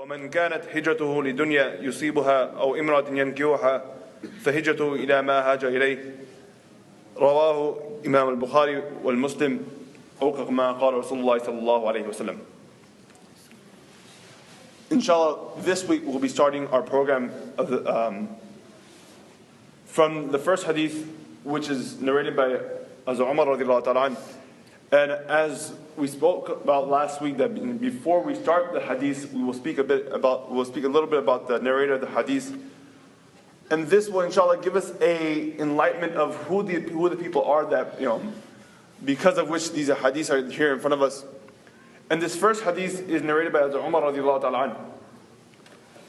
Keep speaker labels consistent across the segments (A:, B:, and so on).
A: ومن كانت هجرته لدنيا يصيبها أو امرأة ينكحها فهجرته إلى ما هاجر إليه رواه إمام البخاري والمسلم أو كما قال رسول الله صلى الله عليه وسلم. Inshallah, this week we'll be starting our program of from the first hadith, which is narrated by Hazrat Umar radiallahu ta'ala anh. And as we spoke about last week, that before we start the hadith, we'll speak a little bit about the narrator of the hadith. And this will, inshallah, give us a enlightenment of who the people are that, because of which these hadiths are here in front of us. And this first hadith is narrated by Hazrat Umar radiallahu ta'ala anh.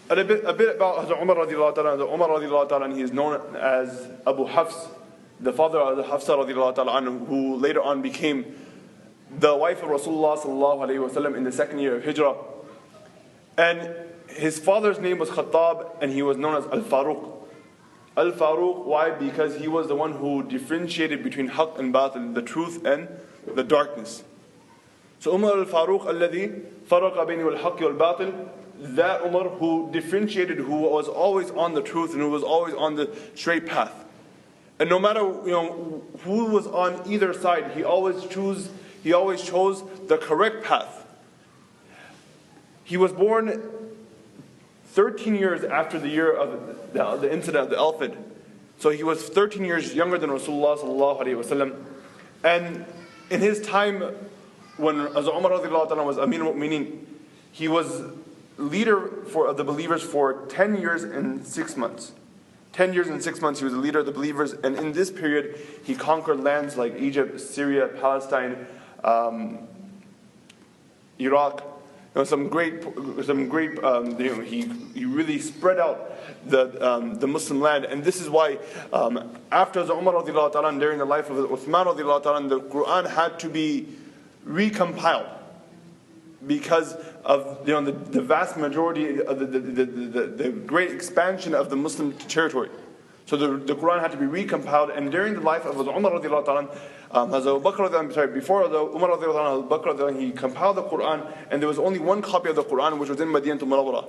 A: And a bit about Hazrat Umar radiallahu ta'ala anh. Hazrat Umar radiallahu ta'ala anh, he is known as Abu Hafs, the father of Hafsa radiallahu ta'ala anh, who later on became the wife of Rasulullah sallallahu alayhi wasallam in the second year of Hijrah. And his father's name was Khattab, and he was known as Al-Faruq. Al-Faruq, why? Because he was the one who differentiated between haqq and batil, the truth and the darkness. So Umar al-Faruq alladhi faraqa bayni al-haqq wal-batil, that Umar who differentiated, who was always on the truth and who was always on the straight path. And no matter who was on either side, he always chose the correct path. He was born 13 years after the year of the incident of the elephant. So he was 13 years younger than Rasulullah sallallahu alaihi wasallam. And in his time, when Hazrat Umar radiallahu ta'ala was Amir al-Mu'mineen, he was leader of the believers for 10 years and 6 months. 10 years and 6 months he was the leader of the believers, and in this period he conquered lands like Egypt, Syria, Palestine, Iraq. Some great. He really spread out the Muslim land, and this is why after Umar radiallahu ta'ala during the life of Uthman radiallahu ta'ala, the Quran had to be recompiled because of the vast majority of the great expansion of the Muslim territory. So the Quran had to be recompiled, and during the life of Umar radiallahu ta'ala, before Umar radiallahu ta'ala, he compiled the Quran, and there was only one copy of the Quran, which was in Madinah Munawwarah.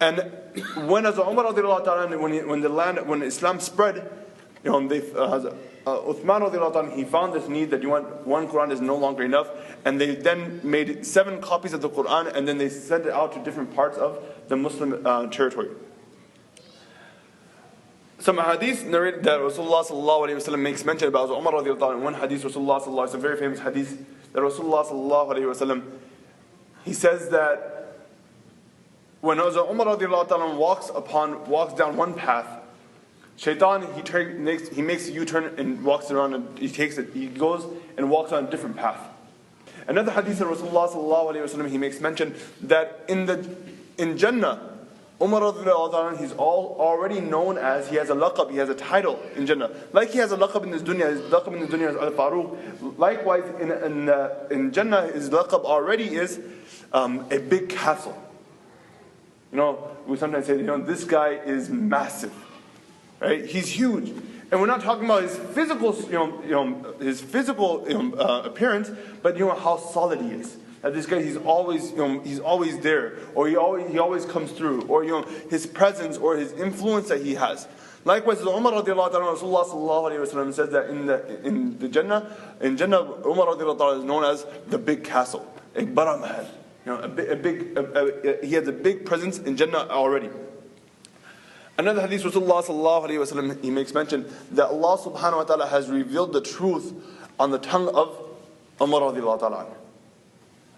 A: And when Umar radiallahu ta'ala, when Islam spread, Uthman radiallahu ta'ala, he found this need that one Quran is no longer enough, and they then made 7 copies of the Quran, and then they sent it out to different parts of the Muslim territory. Some hadith narrated that Rasulullah sallallahu alayhi wa sallam makes mention about Umar radiallahu ta'ala. One hadith, Rasulullah sallallahu alayhi wa sallam, very famous hadith, that Rasulullah sallallahu alayhi wa sallam, he says that when Umar radiallahu ta'ala walks down one path, Shaitan, he makes a U-turn and walks around, and he goes and walks on a different path. Another hadith of Rasulullah sallallahu alayhi wa sallam, he makes mention that in Jannah, Umar radiallahu ta'ala, he's already known as, he has a laqab, he has a title in Jannah. Like he has a laqab in this dunya, his laqab in this dunya is Al-Faruq. Likewise, in Jannah, his laqab already is a big castle. We sometimes say, this guy is massive. Right? He's huge. And we're not talking about his physical, appearance, but how solid he is. That this guy, he's always there, or he always comes through, or his presence or his influence that he has. Likewise, Umar radiallahu ta'ala, Rasulullah sallallahu alayhi wa sallam says that in Jannah, Umar radiallahu ta'ala is known as the big castle, a bara mahal. He has a big presence in Jannah already. Another hadith, Rasulullah sallallahu alayhi wa sallam, he makes mention that Allah subhanahu wa ta'ala has revealed the truth on the tongue of Umar radiallahu ta'ala.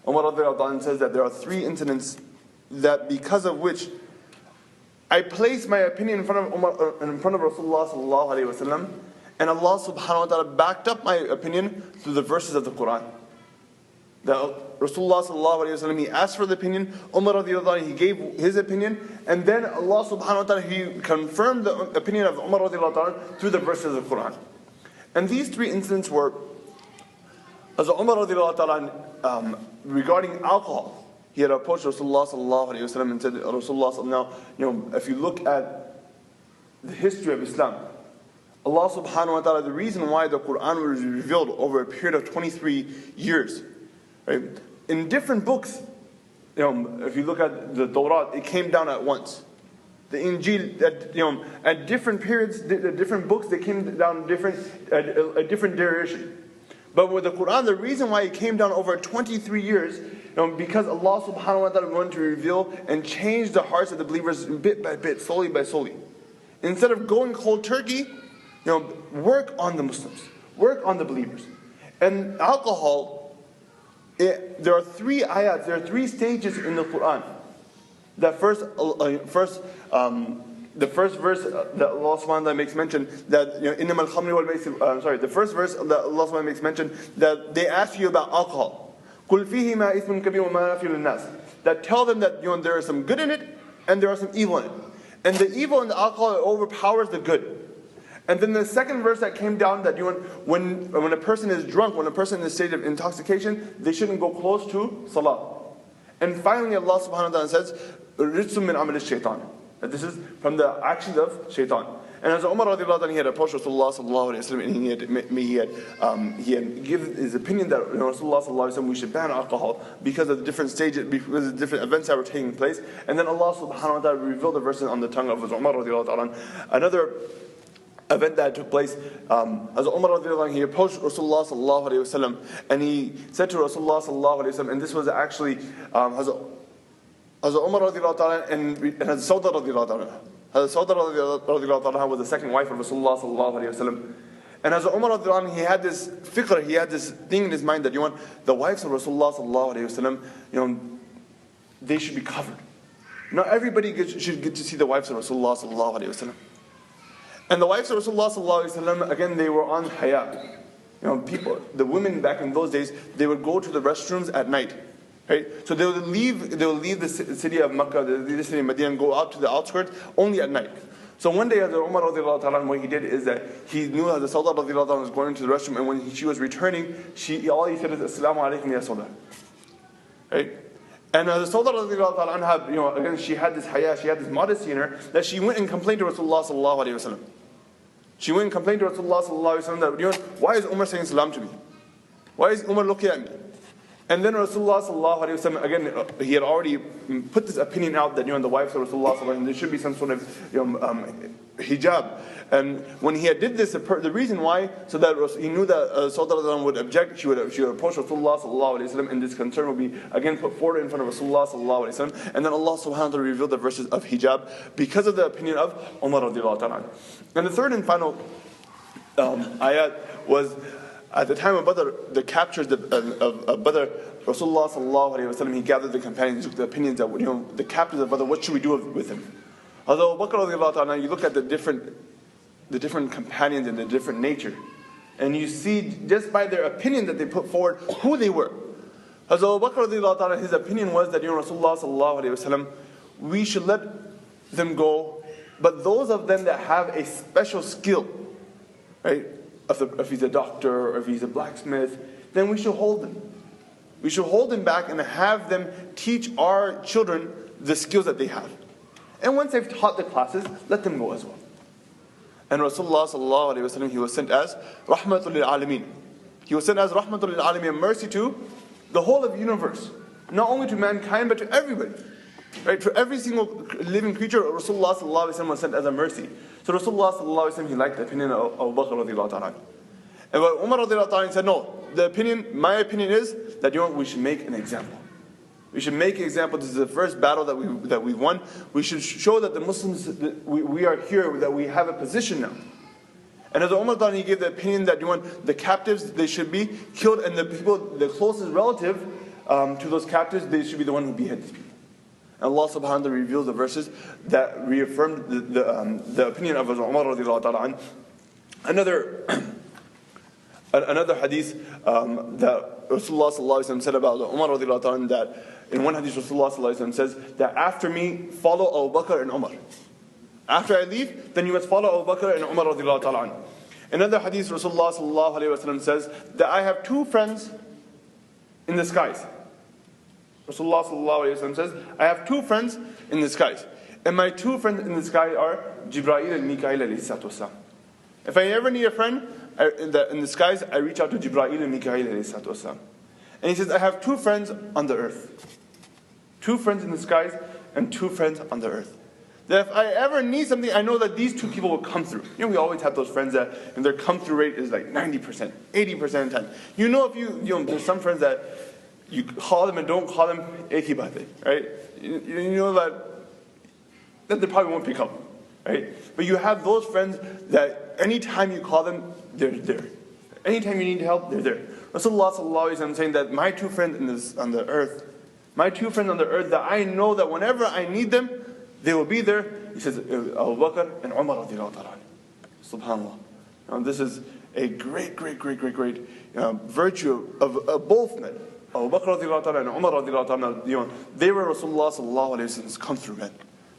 A: Umar radiallahu ta'ala says that there are 3 incidents that because of which I place my opinion in front of Rasulullah sallallahu alayhi wa sallam, and Allah subhanahu wa ta'ala backed up my opinion through the verses of the Quran. That Rasulullah sallallahu alayhi wa sallam, he asked for the opinion, Umar radiallahu anhu, he gave his opinion, and then Allah subhanahu wa ta'ala, he confirmed the opinion of Umar radiallahu ta'ala through the verses of the Quran. And these 3 incidents were, as Umar radiallahu ta'ala, regarding alcohol, he had approached Rasulullah sallallahu alayhi wa sallam and said, Rasulullah, now, if you look at the history of Islam, Allah subhanahu wa ta'ala, the reason why the Quran was revealed over a period of 23 years, right? In different books, if you look at the Torah, it came down at once. The Injil, at different periods, different books, they came down a different duration. But with the Quran, the reason why it came down over 23 years, because Allah subhanahu wa ta'ala wanted to reveal and change the hearts of the believers bit by bit, slowly by slowly. Instead of going cold turkey, work on the Muslims, work on the believers. And alcohol, there are 3 ayats, there are 3 stages in the Quran. The first verse that Allah subhanahu wa ta'ala makes mention that إِنَّمَا الْخَمْرِ وَالْمَيْسِرِ the first verse that Allah subhanahu wa ta'ala makes mention that they ask you about alcohol. قُلْ فِيهِمَا إِثْمٌ كَبِيرٌ وَمَنَافِعُ لِلنَّاسِ that tell them that there is some good in it and there are some evil in it. And the evil in the alcohol overpowers the good. And then the second verse that came down that when a person is drunk, when a person is in a state of intoxication, they shouldn't go close to salah. And finally Allah subhanahu wa ta'ala says, رِجْسٌ مِّنْ عَمَلِ الشَّيْطَانِ that this is from the actions of shaitan. And as Umar radiallahu anhu, he had approached Rasulullah sallallahu alayhi wa sallam, and he had given his opinion that Rasulullah sallallahu alayhi wa sallam, we should ban alcohol because of the different stages, because of the different events that were taking place. And then Allah subhanahu wa ta'ala revealed the verses on the tongue of Umar radiallahu anhu. Another event that took place, as Umar radiallahu anhu, he approached Rasulullah sallallahu alayhi wa sallam, and he said to Rasulullah sallallahu alayhi wa sallam, and this was actually Hazrat Umar radiallahu ta'ala and Hazrat Sauda radiallahu ta'ala. Hazrat Sauda radiallahu ta'ala was the second wife of Rasulullah sallallahu alayhi wa sallam. And Hazrat Umar radiallahu ta'ala, he had this fiqh, he had this thing in his mind that the wives of Rasulullah sallallahu alayhi wa sallam, they should be covered. Not everybody should get to see the wives of Rasulullah sallallahu alayhi wa sallam. And the wives of Rasulullah sallallahu alayhi wa sallam, again, they were on haya. The women back in those days, they would go to the restrooms at night. Right? So they will leave the city of Makkah, the city of Medina, and go out to the outskirts only at night. So one day, Hazrat Umar radiallahu ta'ala, what he did is that he knew Hazrat Sauda radiallahu ta'ala was going to the restroom, and when she was returning, all he said is, Assalamu alaikum ya Sauda. Right? And Hazrat Sauda radiallahu ta'ala, again, she had this haya, she had this modesty in her, that she went and complained to Rasulullah sallallahu alayhi wa sallam. She went and complained to Rasulullah sallallahu alayhi wa sallam that, why is Umar saying salam to me? Why is Umar looking at me? And then Rasulullah sallallahu alayhi wa sallam, again, he had already put this opinion out that the wives of Rasulullah sallallahu alayhi wa sallam, there should be some sort of hijab. And when he had did this, the reason why, so that he knew that Sauda would object, she would approach Rasulullah sallallahu alayhi wa sallam, and this concern would be again put forward in front of Rasulullah sallallahu alayhi wa sallam. And then Allah subhanahu wa ta'ala revealed the verses of hijab because of the opinion of Umar radiallahu ta'ala. And the third and final ayat was, at the time of Badr, the captures of Badr, Rasulullah sallallahu alayhi wa sallam, he gathered the companions, took the opinions of the captives of Badr, what should we do with him? Although Abu Bakr radiallahu ta'ala, you look at the different companions and the different nature, and you see just by their opinion that they put forward who they were. Hazrat Abu Bakr radiallahu ta'ala, his opinion was that Rasulullah sallallahu alayhi wa sallam, we should let them go, but those of them that have a special skill, right? If he's a doctor or if he's a blacksmith, then we should hold them. We should hold them back and have them teach our children the skills that they have. And once they've taught the classes, let them go as well. And Rasulullah sallallahu alayhi wa sallam, he was sent as Rahmatul lil Alameen. He was sent as Rahmatul lil Alameen, mercy to the whole of the universe. Not only to mankind, but to everybody. Right? To every single living creature, Rasulullah sallallahu alayhi wa sallam was sent as a mercy. So Rasulullah sallallahu alayhi wa sallam, he liked the opinion of Abu Bakr radiallahu ta'ala. And Umar radiallahu ta'ala said, no, my opinion is that we should make an example. We should make an example. This is the first battle that we won. We should show that the Muslims, we are here, that we have a position now. And as Umar he gave the opinion that the captives, they should be killed, and the closest relative to those captives, they should be the one who behead these people. And Allah subhanahu wa ta'ala reveals the verses that reaffirmed the opinion of Umar radiallahu ta'ala. Another hadith that Rasulullah sallallahu alayhi wa sallam said about Umar radiallahu ta'ala, that in one hadith Rasulullah sallallahu alayhi wa sallam says that after me follow Abu Bakr and Umar. After I leave, then you must follow Abu Bakr and Umar radiallahu ta'ala. Another hadith Rasulullah sallallahu alayhi wa sallam says that I have two friends in the skies. Rasulullah sallallahu alayhi wa sallam says, I have two friends in the skies. And my two friends in the sky are Jibreel and Mikail alayhi salatu wasalam. If I ever need a friend in the skies, I reach out to Jibreel and Mikail alayhi salatu wasalam. And he says, I have two friends on the earth. 2 friends in the skies and 2 friends on the earth. That if I ever need something, I know that these 2 people will come through. We always have those friends that and their come through rate is like 90%, 80% of the time. There's some friends that you call them and don't call them, ek hi baat hai, right? You know that they probably won't pick up, right? But you have those friends that anytime you call them, they're there. Anytime you need help, they're there. Rasulullah sallallahu alaihi wasallam saying that my 2 friends on the earth that I know that whenever I need them, they will be there. He says, Abu Bakr and Umar radiallahu ta'ala. Subhanallah. Now this is a great virtue of both men. Abu Bakr radiallahu ta'ala and Umar radiallahu ta'ala, they were Rasulullah sallallahu alayhi wa sallam's come-through men.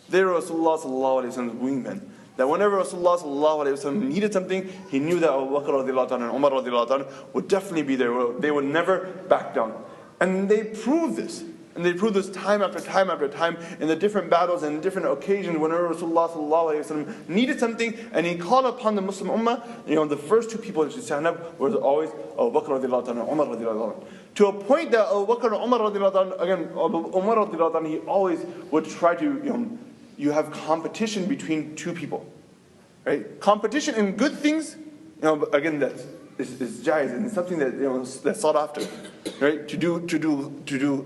A: They were Rasulullah sallallahu alayhi wa sallam's wingmen. That whenever Rasulullah sallallahu alayhi wa sallam needed something, he knew that Abu Bakr radiallahu ta'ala and Umar radiallahu ta'ala would definitely be there. They would never back down. And they proved this. And they proved this time after time after time in the different battles and different occasions whenever Rasulullah sallallahu alayhi wa sallam needed something and he called upon the Muslim ummah, the first 2 people to stand up were always Abu Bakr radiallahu ta'ala and Umar radiallahu ta'ala. To a point that Abu Bakr and Umar radiallahu ta'ala, again, Umar radiallahu ta'ala, he always would try to, you have competition between 2 people. Right? Competition in good things, again, that's is jaiz and something that that's sought after, right? To do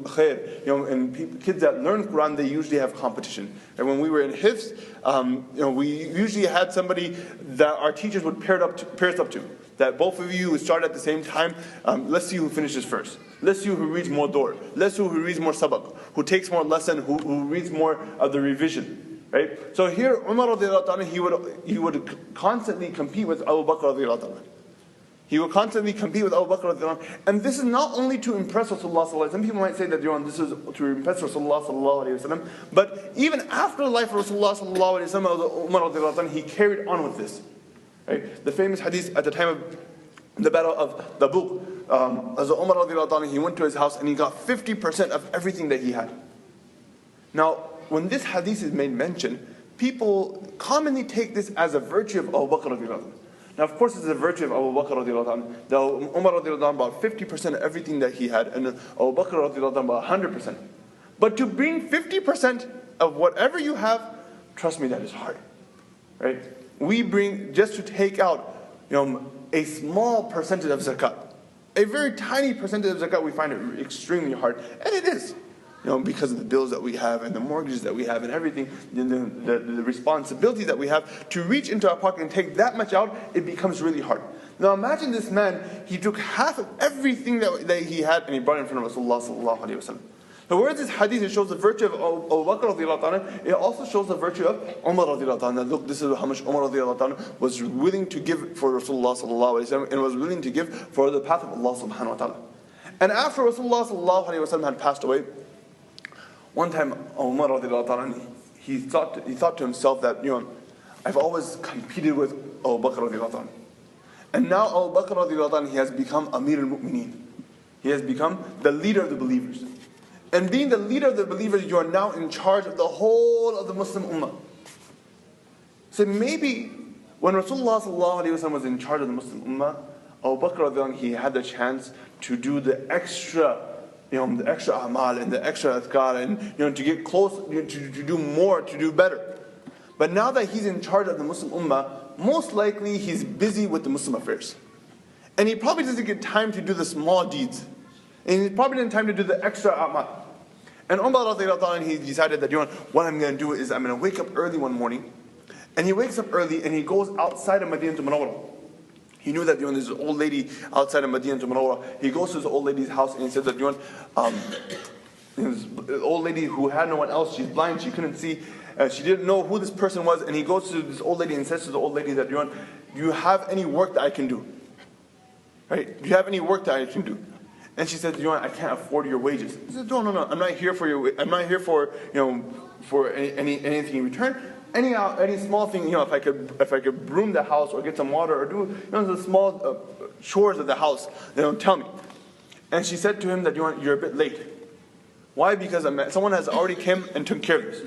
A: khair, and kids that learn Quran, they usually have competition. And when we were in Hifz, we usually had somebody that our teachers would pair us up to. That both of you would start at the same time. Let's see who finishes first. Let's see who reads more door. Let's see who reads more sabaq, who takes more lesson, who reads more of the revision. Right? So here, Umar radiallahu ta'ala, he would constantly compete with Abu Bakr radiallahu ta'ala. He would constantly compete with Abu Bakr radiallahu anhu. And this is not only to impress Rasulullah sallallahu alaihi wasallam. Some people might say that this is to impress Rasulullah sallallahu alaihi wasallam. But even after the life of Rasulullah sallallahu alaihi wasallam, Umar radiallahu anhu, he carried on with this. Right? The famous hadith at the time of the battle of Tabuk, as Umar radiallahu anhu, he went to his house and he got 50% of everything that he had. Now, when this hadith is made mention, people commonly take this as a virtue of Abu Bakr radiallahu anhu. Now, of course, it's a virtue of Abu Bakr radiallahu anhu. That Umar radiallahu anhu bought 50% of everything that he had, and Abu Bakr radiallahu anhu bought 100%. But to bring 50% of whatever you have, trust me, that is hard. Right? We bring, just to take out, a small percentage of zakat. A very tiny percentage of zakat, we find it extremely hard. And it is. Because of the bills that we have and the mortgages that we have and everything, the responsibility that we have to reach into our pocket and take that much out, it becomes really hard. Now imagine this man, he took half of everything that he had and he brought it in front of Rasulullah sallallahu alaihi wasallam. Now whereas this hadith, it shows the virtue of Abu Bakr radiallahu anhu, it also shows the virtue of Umar radiallahu anhu. Look, this is how much Umar radiallahu anhu was willing to give for Rasulullah sallallahu alaihi wasallam and was willing to give for the path of Allah subhanahu wa ta'ala. And after Rasulullah sallallahu alaihi wasallam had passed away, one time, Umar radiallahu anhu, he thought to himself that, I've always competed with Abu Bakr radiallahu anhu. And now Abu Bakr radiallahu anhu, he has become Amir al-Mu'mineen. He has become the leader of the believers. And being the leader of the believers, you are now in charge of the whole of the Muslim Ummah. So maybe when Rasulullah sallallahu alaihi wasallam was in charge of the Muslim Ummah, Abu Bakr radiallahu anhu, he had the chance to do the extra amal and the extra adhkar and to get close, to do more, to do better. But now that he's in charge of the Muslim Ummah, most likely he's busy with the Muslim affairs. And he probably doesn't get time to do the small deeds. And he probably didn't have time to do the extra amal. And Umar radiallahu anhu, he decided that what I'm going to do is I'm going to wake up early one morning. And he wakes up early and he goes outside of Madinah to Munawwarah. He knew that there's an old lady outside of Madinah to Munawwarah. He goes to this old lady's house and he says that this old lady who had no one else, she's blind, she couldn't see, she didn't know who this person was. And he goes to this old lady and says to the old lady that, do you have any work that I can do? Right? Do you have any work that I can do? And she said, I can't afford your wages. He said, no, I'm not here for I'm not here for for anything in return. Any small thing, if I could broom the house or get some water or do the small chores of the house, tell me. And she said to him that you're a bit late. Why? Because someone has already come and took care of this.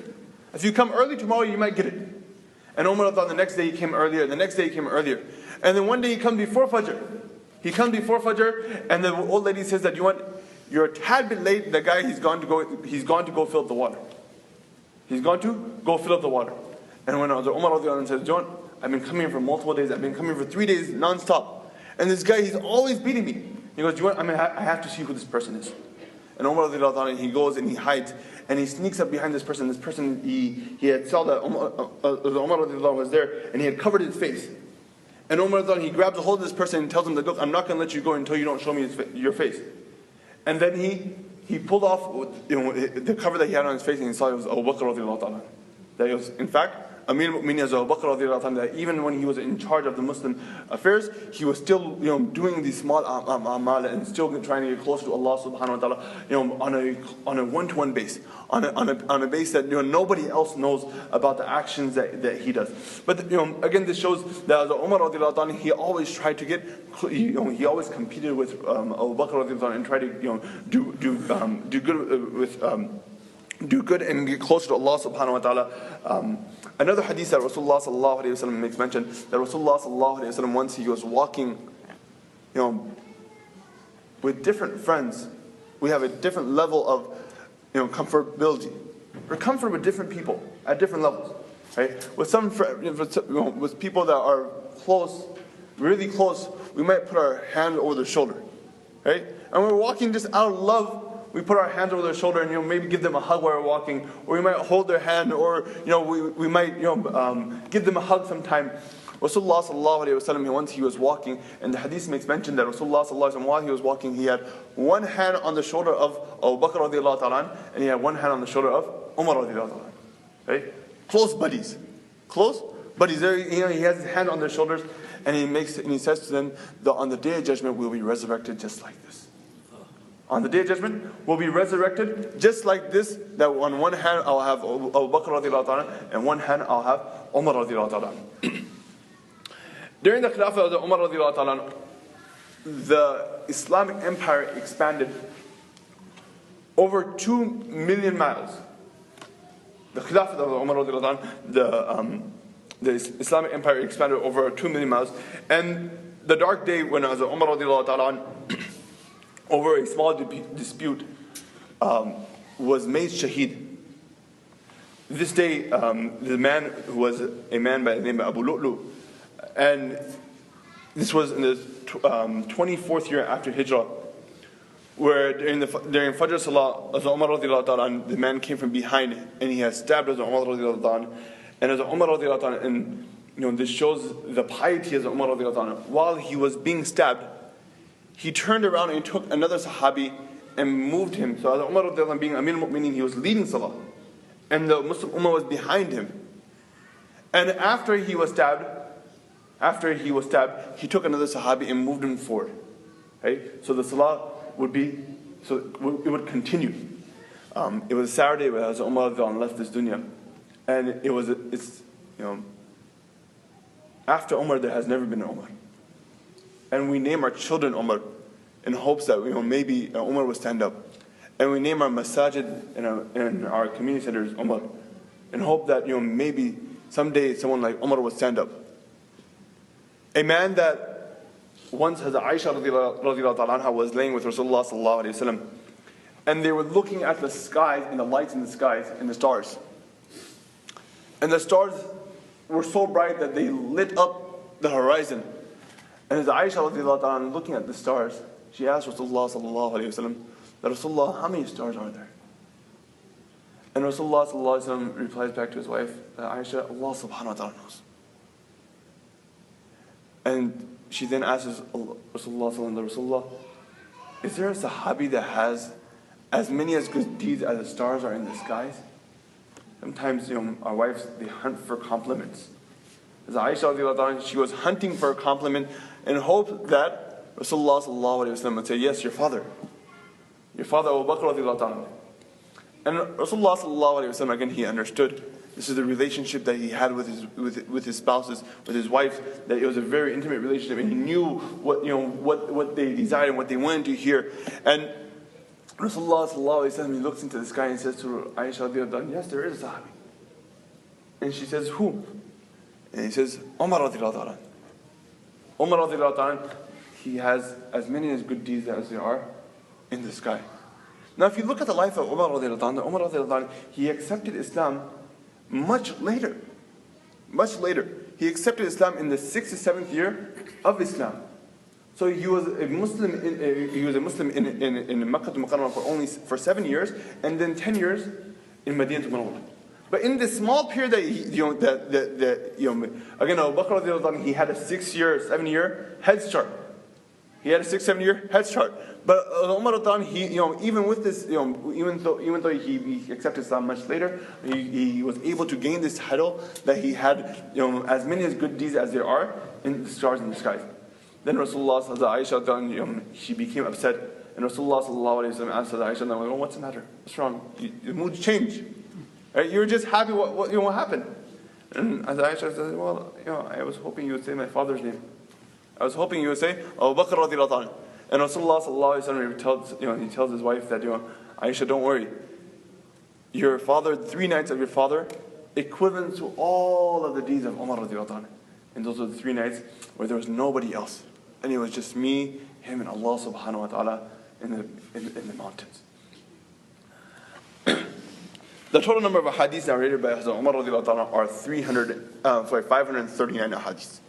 A: If you come early tomorrow, you might get it. And Umar thought the next day he came earlier, the next day he came earlier. And then one day he comes before Fajr. And the old lady says that you're a tad bit late. The guy, he's gone to go fill up the water. He's gone to go fill up the water. And when Umar radiallahu anhu says, John, I've been coming here for multiple days. I've been coming here for 3 days non-stop. And this guy, he's always beating me. He goes, I have to see who this person is. And Umar radiallahu anhu, he goes and he hides. And he sneaks up behind this person. This person, he had saw that Umar radiallahu anhu was there. And he had covered his face. And Umar radiallahu anhu, he grabs a hold of this person and tells him that, look, I'm not going to let you go until you don't show me your face. And then he pulled off the cover that he had on his face, and he saw it was Abu Bakr radiallahu ta'ala. That it was, in fact, Amir al-Mu'minin Abu Bakr radiallahu ta'ala, that even when he was in charge of the Muslim affairs, he was still doing these small amal and still trying to get closer to Allah subhanahu wa ta'ala on a one-to-one base, on a base that nobody else knows about the actions that he does. But again, this shows that Umar radiallahu ta'ala, he always tried to get, he always competed with Abu Bakr radiallahu ta'ala and tried to do good with do good and get closer to Allah subhanahu wa ta'ala. Another hadith that Rasulullah sallallahu alayhi wa sallam makes mention, that Rasulullah sallallahu alayhi wa sallam, once he was walking with different friends, we have a different level of comfortability. We're comfort with different people at different levels. Right? With some with people that are close, really close, we might put our hand over their shoulder. Right? And we're walking just out of love. We put our hands over their shoulder and maybe give them a hug while we're walking, or we might hold their hand, or we might give them a hug sometime. Rasulullah sallallahu alaihi wasallam, once he was walking, and the hadith makes mention that Rasulullah sallallahu alaihi wasallam, while he was walking, he had one hand on the shoulder of Abu Bakr radiallahu ta'ala, and he had one hand on the shoulder of Umar radiallahu ta'ala. Right? Close buddies. Close buddies. There, he has his hand on their shoulders, and he says to them that on the day of judgment we'll be resurrected just like this. On the day of judgment, we'll be resurrected just like this, that on one hand I'll have Abu Bakr radiallahu ta'ala, and one hand I'll have Umar radiallahu ta'ala. During the Khilafah of Umar radiallahu ta'ala, the Islamic Empire expanded over 2 million miles. The Khilafah of Umar radiallahu ta'ala, the Islamic Empire expanded over 2 million miles. And the dark day when Umar radiallahu ta'ala, over a small dispute, was made shaheed. This day, the man was a man by the name of Abu Lu'lu, and this was in the 24th year after Hijrah, where during Fajr Salah, as Umar radiallahu ta'ala, the man came from behind and he had stabbed as Umar radiallahu ta'ala, and as Umar radiallahu ta'ala, and this shows the piety of Umar radiallahu ta'ala. While he was being stabbed, he turned around and took another Sahabi and moved him. So as Umar radiallahu ta'ala, being Amir al-Mu'minin, he was leading Salah, and the Muslim Ummah was behind him. And after he was stabbed, he took another Sahabi and moved him forward. Right? So the Salah it would continue. It was a Saturday as Umar left this dunya, and after Umar there has never been an Umar. And we name our children Umar in hopes that maybe Umar will stand up. And we name our masajid and our community centers Umar in hope that maybe someday someone like Umar will stand up. A man that once has Aisha radiallahu ta'ala was laying with Rasulullah sallallahu alayhi wa sallam, and they were looking at the skies and the lights in the skies and the stars. And the stars were so bright that they lit up the horizon. And as Aisha radiallahu ta'ala looking at the stars, she asked Rasulullah sallallahu alayhi wa sallam, Rasulullah, how many stars are there? And Rasulullah sallallahu alayhi wa sallam replies back to his wife, Aisha, Allah subhanahu wa ta'ala knows. And she then asks Rasulullah sallallahu alayhi wa sallam, is there a Sahabi that has as many as good deeds as the stars are in the skies? Sometimes our wives, they hunt for compliments. As Aisha radiallahu ta'ala, she was hunting for a compliment in hope that Rasulullah sallallahu alayhi wa sallam would say, yes, your father Abu Bakr radiallahu ta'ala. And Rasulullah sallallahu alayhi wa sallam, again, he understood this is the relationship that he had with his spouses, with his wife, that it was a very intimate relationship, and he knew what they desired and what they wanted to hear. And Rasulullah sallallahu alayhi wa sallam, he looks into the sky and says to Aisha radiallahu ta'ala, yes, there is a Sahabi. And she says, who? And he says, Umar radiallahu ta'ala. Umar radiallahu ta'ala, he has as many as good deeds as there are in the sky. Now, if you look at the life of Umar radiallahu anhu, Umar radiallahu anhu, he accepted Islam much later. Much later. He accepted Islam in the 6th or 7th year of Islam. So he was a Muslim in Makkah al-Mukarramah for 7 years, and then 10 years in Madinah al-Munawwarah. But in this small period that again, Abu Bakr radiallahu anhu, he had a 7-year head start. He had a 7-year head start. But Umar radiallahu anhu, even with this, even though he accepted Islam much later, he was able to gain this title that he had, as many as good deeds as there are in the stars in the skies. Then Rasulullah Aisha, she became upset, and Rasulullah sallallahu alaihi wasallam asked Aisha, "Oh, what's the matter? What's wrong? Your mood changed. Right? You were just happy. What happened?" And Aisha said, "Well, I was hoping you would say my father's name. I was hoping you would say Abu Bakr radiallahu anhu." And Rasulullah sallallahu alaihi wasallam he tells his wife that, "Aisha, don't worry. Your father, 3 nights of your father, equivalent to all of the deeds of Umar radiallahu anhu. And those are the 3 nights where there was nobody else. And it was just me, him, and Allah subhanahu wa ta'ala in the mountains." The total number of hadiths narrated by Hazrat Umar radiallahu anhu are 539 hadiths.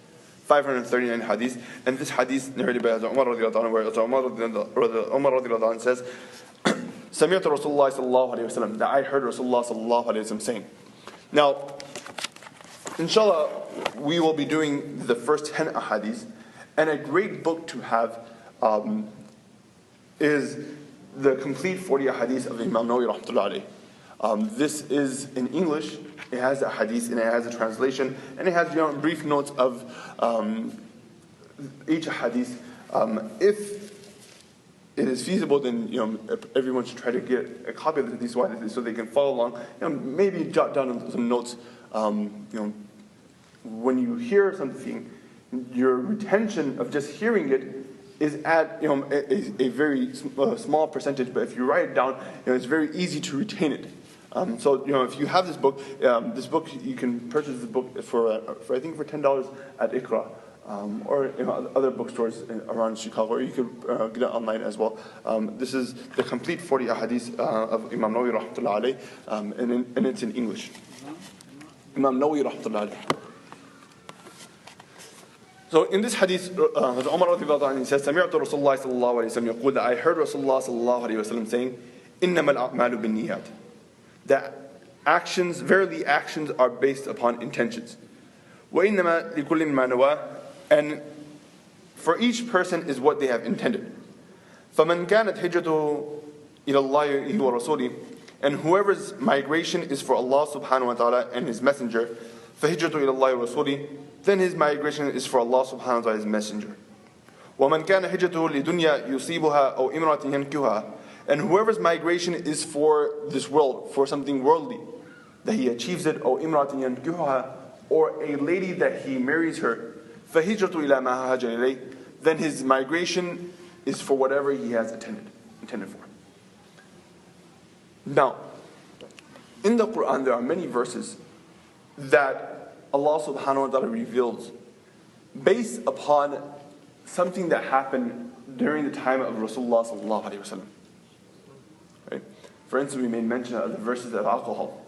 A: 539 hadiths. And this hadith narrated by Hazrat Umar radiallahu anhu, where Hazrat Umar radiallahu anhu says, "Sami'tu Rasulullah sallallahu alayhi wa sallam," that I heard Rasulullah sallallahu alayhi wa sallam saying. Now, inshallah, we will be doing the first 10 ahadith, and a great book to have is the complete 40 ahadith of Imam Nawawi rahmatullahi alayhi. This is in English. It has a hadith and it has a translation, and it has brief notes of each hadith. If it is feasible, then everyone should try to get a copy of the hadith so they can follow along. Maybe jot down some notes. When you hear something, your retention of just hearing it is at a very small percentage. But if you write it down, it's very easy to retain it. So if you have this book you can purchase the book for I think for $10 at Iqra, or other bookstores around Chicago, or you could get it online as well. This is the complete 40 ahadith of Imam Nawawi rahmatullahi alayhi, and it's in English. Imam Nawawi rahmatullahi alayhi. So in this hadith, Umar radiallahu anhu says, "Sami'tu Rasulullah sallallahu alayhi wa sallam yaqul," that I heard Rasulullah sallallahu alayhi wa sallam saying, "Innama al-a'malu bin-niyat." That verily actions are based upon intentions. وَإِنَّمَا لِكُلٍّ مَا نَوَى, and for each person is what they have intended. فَمَنْ كَانَتْ هِجْرَتُهُ إِلَى اللَّهِ وَرَسُولِهِ, and whoever's migration is for Allah subhanahu wa ta'ala and His Messenger, فَهِجْرَتُهُ إِلَى اللَّهِ وَرَسُولِهِ, then his migration is for Allah subhanahu wa ta'ala, His Messenger. وَمَنْ كَانَ هِجْرَتُهُ لِدُنْيَا يُصِيبُهَا أَوْ إِمْرَةٍ يَنْكِحُهَا, and whoever's migration is for this world, for something worldly, that he achieves it, أَوْ إِمْرَةٍ يَنْكِحُهَا, or a lady that he marries her, فَهِجْرَتُ إِلَى مَا هَاجَرَ إِلَيْهِ, then his migration is for whatever he has intended for. Now, in the Quran there are many verses that Allah subhanahu wa ta'ala reveals based upon something that happened during the time of Rasulullah sallallahu alayhi wa sallam. Right? For instance, we made mention of the verses of alcohol.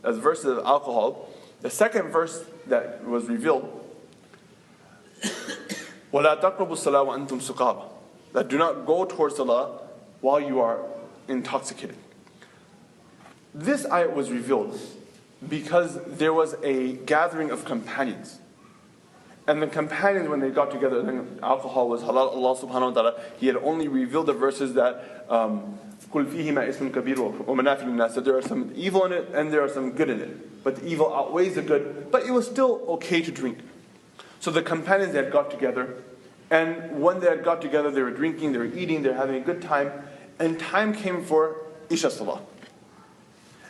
A: As verses of alcohol, the second verse that was revealed, وَلَا تَقْرَبُوا الصَّلَاةَ وَأَنْتُمْ سُقَارَى, that do not go towards salah while you are intoxicated. This ayat was revealed because there was a gathering of companions. And the companions, when they got together, then alcohol was halal. Allah subhanahu wa ta'ala, He had only revealed the verses that قُلْ فِيهِمَا إِسْمٌ كَبِيرٌ وَمَنَافِعُ لِلنَّاسِ, that there are some evil in it and there are some good in it. But the evil outweighs the good, but it was still okay to drink. So the companions had got together, and when they had got together, they were drinking, they were eating, they were having a good time, and time came for Isha Salah.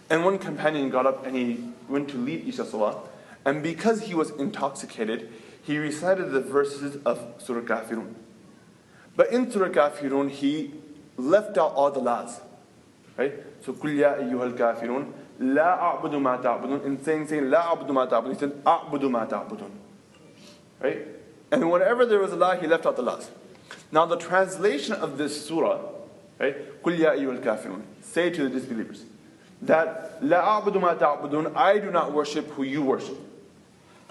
A: And one companion got up and he went to lead Isha Salah, and because he was intoxicated, he recited the verses of Surah Kafirun. But in Surah Kafirun, he left out all the la's. Right? So, قُلْ يَا أَيُّهَا الْكَافِرُونَ لَا أَعْبُدُ مَا تَعْبُدُونَ. In saying لَا أَعْبُدُ مَا تَعْبُدُونَ, he said أَعْبُدُ مَا تَعْبُدُونَ. Right? And whenever there was a la, he left out the la's. Now the translation of this surah Right? قُلْ يَا أَيُّهَا الْكَافِرُونَ. Say to the disbelievers that لَا أَعْبُدُ مَا تَعْبُدُونَ, I do not worship who you worship.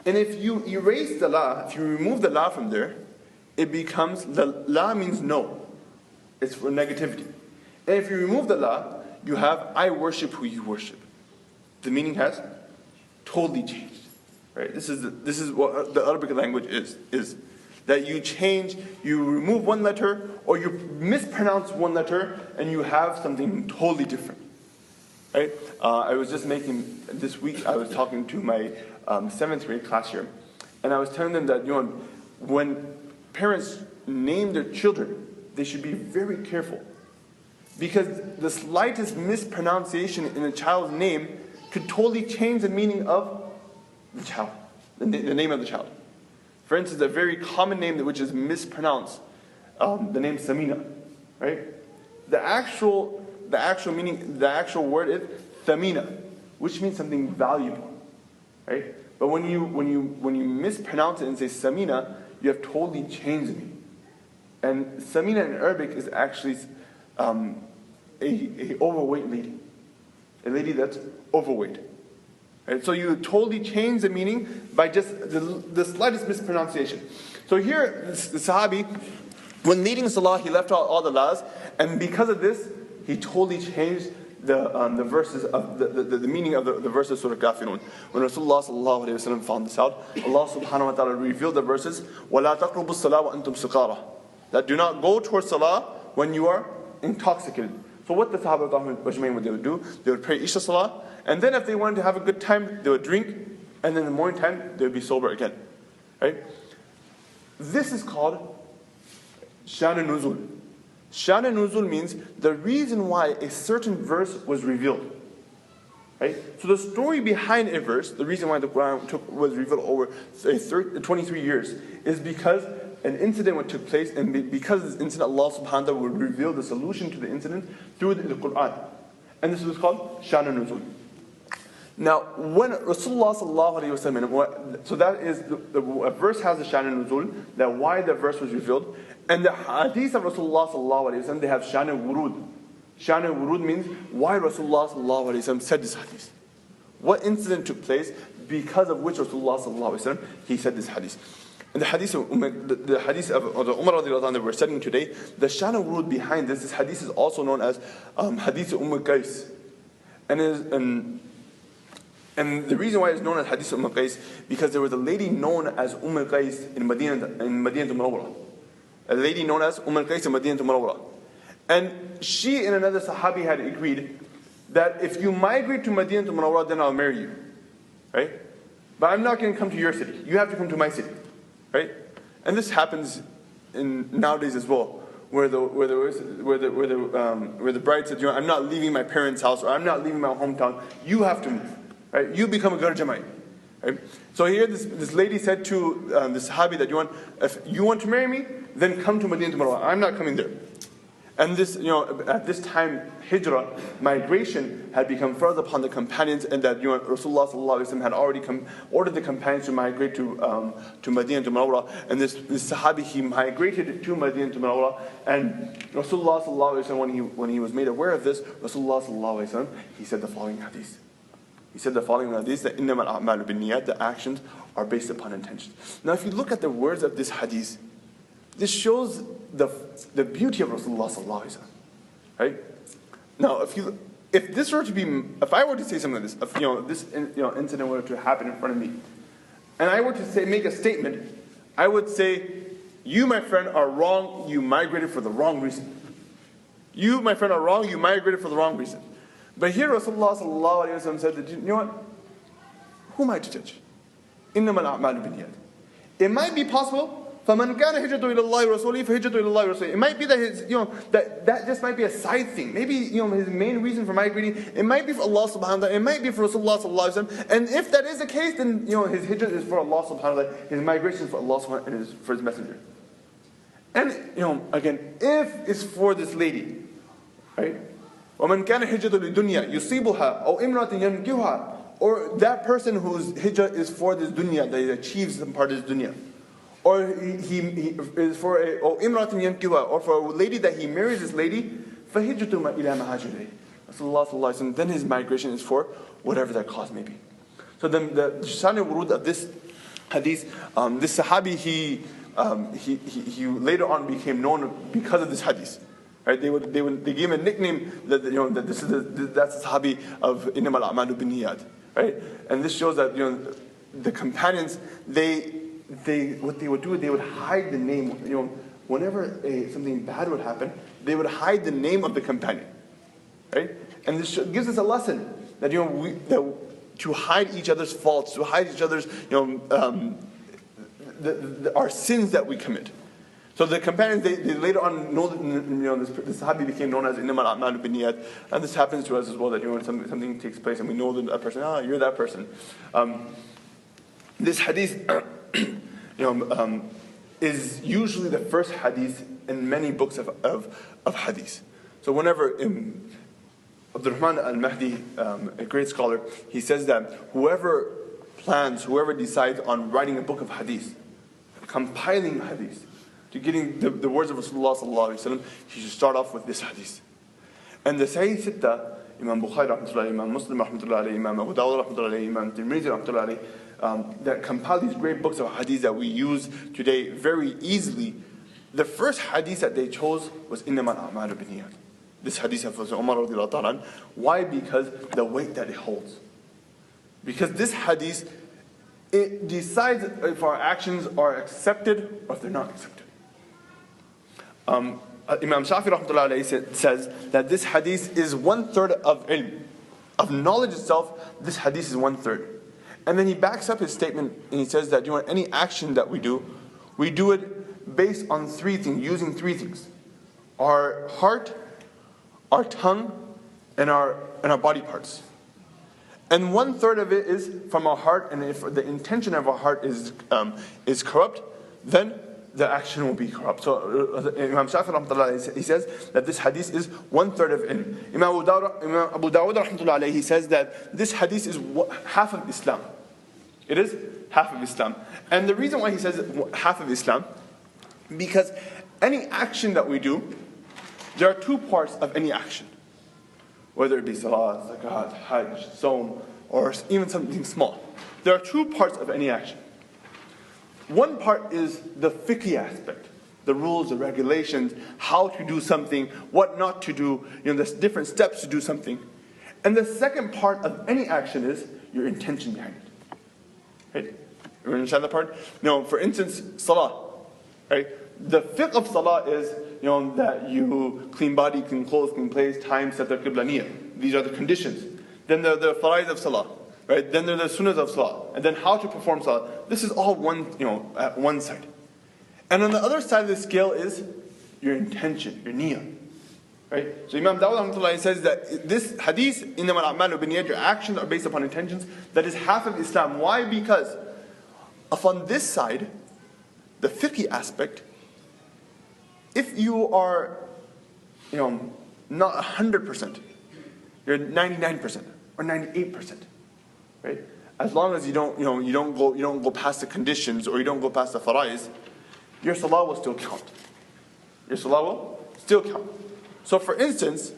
A: And if you erase the la, if you remove the la from there, it becomes, the la means no. It's for negativity. And if you remove the la, you have I worship who you worship. The meaning has totally changed. Right? This is what the Arabic language is that you change, you remove one letter, or you mispronounce one letter, and you have something totally different. Right? I was just making, this week I was talking to my 7th grade class here, and I was telling them that when parents name their children, they should be very careful. Because the slightest mispronunciation in a child's name could totally change the meaning of the child, the name of the child. For instance, a very common name which is mispronounced, the name Samina, right? The actual meaning, the actual word is Thamina, which means something valuable, right? But when you mispronounce it and say Samina, you have totally changed the meaning. And Samina in Arabic is actually a overweight lady, a lady that's overweight. Right? So you totally change the meaning by just the slightest mispronunciation. So here, the Sahabi, when leading Salah, he left out all the laws, and because of this, he totally changed the verses of the meaning of the verses of Surah Kafirun. When Rasulullah sallallahu alaihi wasallam found this out, Allah subhanahu wa ta'ala revealed the verses, وَلَا تَقْرُبُوا الصَّلَاةَ وَأَنْتُمْ سُقَارَى, that do not go towards Salah when you are intoxicated. So what the Sahaba what they would do, they would pray Isha Salah, and then if they wanted to have a good time, they would drink, and then in the morning time, they would be sober again. Right? This is called Shan Nuzul. Shan Nuzul means the reason why a certain verse was revealed. Right? So the story behind a verse, the reason why the Quran was revealed over 23 years, is because an incident took place, and because of this incident, Allah subhanahu wa ta'ala would reveal the solution to the incident through the Quran. And this was called Shan Nuzul. Now, when Rasulullah sallallahu alayhi wa sallam, so that is, a verse has the Shan Nuzul, that why the verse was revealed, and the Hadith of Rasulullah sallallahu alayhi wa sallam, they have Shan Wurud. Shan Wurud means why Rasulullah sallallahu alayhi wa sallam said this Hadith. What incident took place because of which Rasulullah sallallahu alayhi wa sallam, he said this Hadith. And the Hadith of the Hadith of the Umar radiallahu anhu that we're studying today, the Shan Wurud behind this Hadith is also known as Hadith of Qais. And the reason why it's known as Hadith of Qais, because there was a lady known as Qais in Medina Munawwara. A lady known as Qais in Medina Munawwara. And she and another Sahabi had agreed that if you migrate to Medina Munawwara, then I'll marry you. Right? But I'm not going to come to your city. You have to come to my city. Right? And this happens nowadays as well, where the bride said, I'm not leaving my parents' house, or I'm not leaving my hometown. You have to move. Right? You become a garjamai. Right? So here this lady said to the Sahabi that if you want to marry me, then come to Medina Munawwara. I'm not coming there. And this, at this time, hijrah, migration, had become further upon the companions, and that Rasulullah sallallahu alaihi wasallam had already ordered the companions to migrate to Medina Munawwara. And this Sahabi, he migrated to Medina Munawwara, and Rasulullah sallallahu alaihi wasallam, when he was made aware of this, Rasulullah sallallahu alaihi wasallam, he said the following hadith. He said the following hadith, that إِنَّمَا الْأَعْمَالُ بِالنِّيَّاتِ, the actions are based upon intentions. Now if you look at the words of this hadith, this shows the beauty of Rasulullah sallallahu alaihi wasallam, right? Now, if I were to say something like this, if this incident were to happen in front of me, and I were to make a statement, I would say, you, my friend, are wrong. You migrated for the wrong reason. You, my friend, are wrong. You migrated for the wrong reason. But here, Rasulullah sallallahu alaihi wasallam said that, you know what? Who am I to judge? إِنَّمَا الْأَعْمَالُ بِالنِّيَّاتِ. It might be possible. فَمَنْ كَانَ هِجْرَتُهُ إِلَى اللَّهِ وَرَسُولِهِ فَهِجْرَتُهُ إِلَى اللَّهِ وَرَسُولِهِ. It might be that that just might be a side thing. Maybe his main reason for migrating, it might be for Allah subhanahu wa ta'ala, it might be for Rasulullah sallallahu alaihi wasallam. And if that is the case, then his hijrah is for Allah subhanahu wa ta'ala, his migration is for Allah subhanahu wa ta'ala, and is for his messenger. And again, if it's for this lady, right? وَمَنْ كَانَ هِجْرَتُهُ لِدُنْيَا يُصِيبُهَا أَوْ إِمْرَةٍ يَنْكِحُهَا, or that person whose hijrah is for this dunya, that he achieves some part of this dunya. Or he is for or imratin yankiwa, or for a lady that he marries this lady, فَهِجْرَتُهُ إِلَى مَا هَاجَرَ إِلَيْهِ. Rasulullah sallallahu alaihi wasallam, then his migration is for whatever that cause may be. So then the Shani Wurud of this hadith, this Sahabi, he later on became known because of this hadith. Right? They gave him a nickname that that's the Sahabi of Innamal A'malu Binniyat. Right? And this shows that the companions, what they would do, they would hide the name. Whenever something bad would happen, they would hide the name of the companion. Right? And this gives us a lesson that to hide each other's faults, to hide each other's our sins that we commit. So the companions, they later on know that this Sahabi became known as Innamal A'malu Binniyat, and this happens to us as well, that something takes place and we know that person, you're that person. This hadith is usually the first hadith in many books of hadith. So whenever Abdurrahman al-Mahdi, a great scholar, he says that whoever decides on writing a book of hadith, compiling hadith, to getting the words of Rasulullah sallallahu alaihi wasallam, he should start off with this hadith. And the Sahih Sitta, Imam Bukhari rahmatullahi, Imam Muslim rahmatullahi, Imam Abu Dawud rahmatullahi, Imam Tirmidhi rahmatullahi, that compile these great books of hadith that we use today very easily. The first hadith that they chose was Innamal A'malu Binniyat. This hadith of Umar radiallahu ta'ala. Why? Because the weight that it holds. Because this hadith, it decides if our actions are accepted or if they're not accepted. Imam Shafi rahmatullahi alayhi says that this hadith is 1/3 of ilm. Of knowledge itself, this hadith is 1/3. And then he backs up his statement and he says that any action that we do it based on three things, using three things. Our heart, our tongue, and our body parts. And 1/3 of it is from our heart, and if the intention of our heart is corrupt, then the action will be corrupt. So Imam Shafi rahmatullah, he says that this hadith is 1/3 of ilm. Imam Abu Dawud rahmatullah, he says that this hadith is half of Islam. It is half of Islam. And the reason why he says half of Islam, because any action that we do, there are two parts of any action. Whether it be salah, zakat, hajj, sawm, or even something small. There are two parts of any action. One part is the fiqh aspect, the rules, the regulations, how to do something, what not to do, there's different steps to do something. And the second part of any action is your intention behind it. Right? You understand that part? For instance, salah. Right? The fiqh of salah is that you clean body, clean clothes, clean place, time, set the qibla, niyyah. These are the conditions. Then there are the faraiz of salah. Right? Then there are the sunnahs of salah. And then how to perform salah. This is all at one side. And on the other side of the scale is your intention, your niyyah. Right? So Imam Dawud says that this hadith, إِنَّمَا الْأَعْمَالُ بِالنِّيَّاتِ, your actions are based upon intentions, that is half of Islam. Why? Because upon this side, the fiqh aspect, if you are not 100%, you're 99% or 98%. Right? As long as you don't go past the conditions or you don't go past the faraiz, your salah will still count. Your salah will still count. So for instance,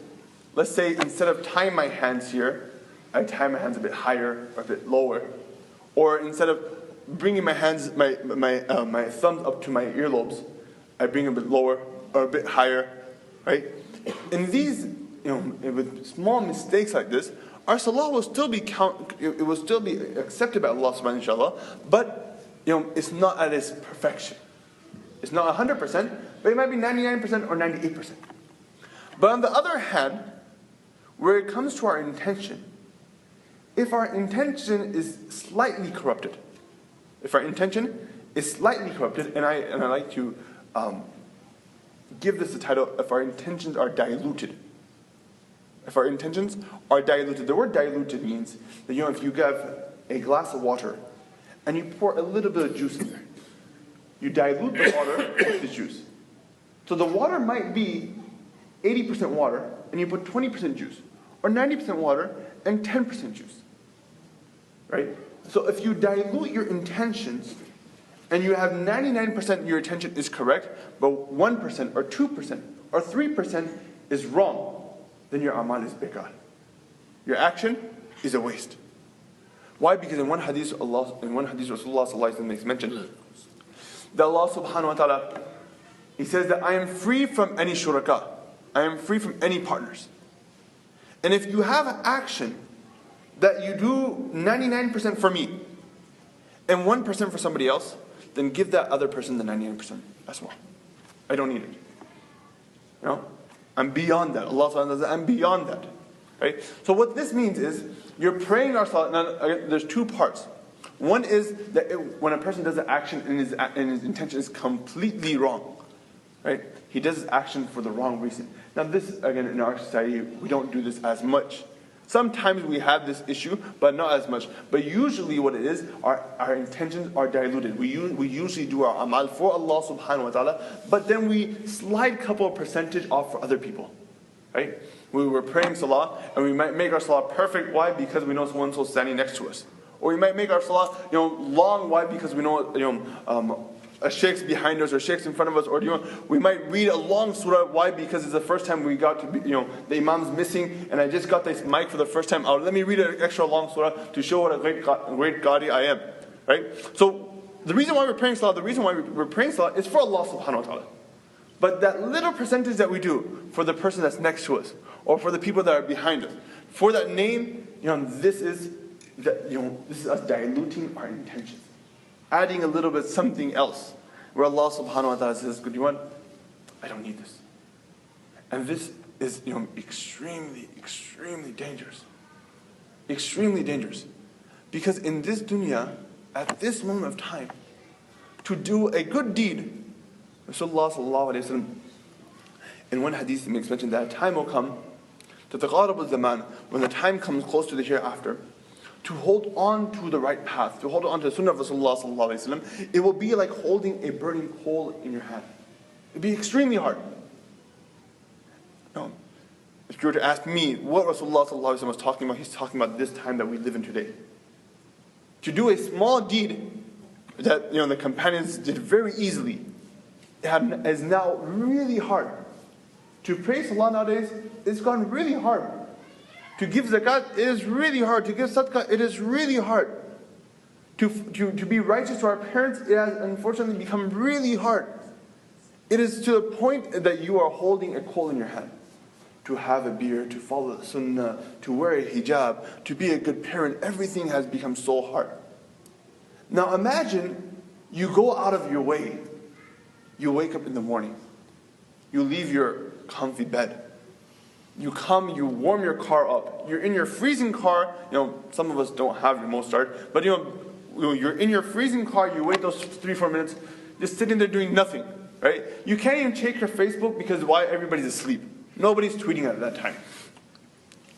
A: let's say instead of tying my hands here, I tie my hands a bit higher or a bit lower, or instead of bringing my hands, my thumbs up to my earlobes, I bring a bit lower or a bit higher, right? In these, with small mistakes like this, our salah will still be it will still be accepted by Allah subhanahu wa ta'ala, but it's not at its perfection. It's not 100%, but it might be 99% or 98%. But on the other hand, where it comes to our intention, if our intention is slightly corrupted, and I like to give this the title, if our intentions are diluted. If our intentions are diluted, the word diluted means that if you have a glass of water and you pour a little bit of juice in there, you dilute the water with the juice. So the water might be 80% water and you put 20% juice, or 90% water and 10% juice. Right? So if you dilute your intentions and you have 99% your intention is correct, but 1% or 2% or 3% is wrong, then your amal is bekar. Your action is a waste. Why? Because in one hadith Rasulullah sallallahu alaihi wasallam makes mention that Allah subhanahu wa ta'ala, He says that I am free from any shuraka. I am free from any partners. And if you have an action that you do 99% for me and 1% for somebody else, then give that other person the 99% as well. I don't need it. You know? I'm beyond that. Allah subhanahu wa ta'ala says, I'm beyond that. Right? So what this means is, you're praying our salah. Now, there's two parts. One is that when a person does an action and his intention is completely wrong, right? He does his action for the wrong reason. Now this, again, in our society, we don't do this as much. Sometimes we have this issue, but not as much. But usually what it is, our intentions are diluted. We usually do our amal for Allah subhanahu wa ta'ala, but then we slide a couple of percentage off for other people. Right? We were praying salah, and we might make our salah perfect. Why? Because we know someone's standing next to us. Or we might make our salah, long. Why? Because we know, a sheikh's behind us, or sheikh's in front of us, or we might read a long surah. Why? Because it's the first time we got to be, the imam's missing, and I just got this mic for the first time out. Let me read an extra long surah to show what a great qari I am. Right? So the reason why we're praying salah, is for Allah subhanahu wa ta'ala. But that little percentage that we do for the person that's next to us, or for the people that are behind us, for that name, this is us diluting our intentions, adding a little bit something else, where Allah subhanahu wa ta'ala says, "Good, I don't need this." And this is extremely, extremely dangerous. Extremely dangerous. Because in this dunya, at this moment of time, to do a good deed, Rasulullah sallallahu alayhi wa sallam, in one hadith he makes mention that a time will come, تَتَقَارَبُ الزَّمَانِ, when the time comes close to the hereafter, to hold on to the right path, to hold on to the sunnah of Rasulullah sallallahu alayhi wa sallam, it will be like holding a burning coal in your hand. It will be extremely hard. Now, if you were to ask me what Rasulullah sallallahu alayhi wa sallam was talking about, he's talking about this time that we live in today. To do a small deed that the companions did very easily, is now really hard. To pray salah nowadays, it's gone really hard. To give zakat, it is really hard. To give sadaqah, it is really hard. To be righteous to our parents, it has unfortunately become really hard. It is to the point that you are holding a coal in your hand. To have a beard, to follow the sunnah, to wear a hijab, to be a good parent, everything has become so hard. Now imagine you go out of your way. You wake up in the morning. You leave your comfy bed. You come, you warm your car up. You're in your freezing car. Some of us don't have remote start, but you're in your freezing car. You wait those 3-4 minutes, just sitting there doing nothing, right? You can't even check your Facebook because why? Everybody's asleep. Nobody's tweeting at that time.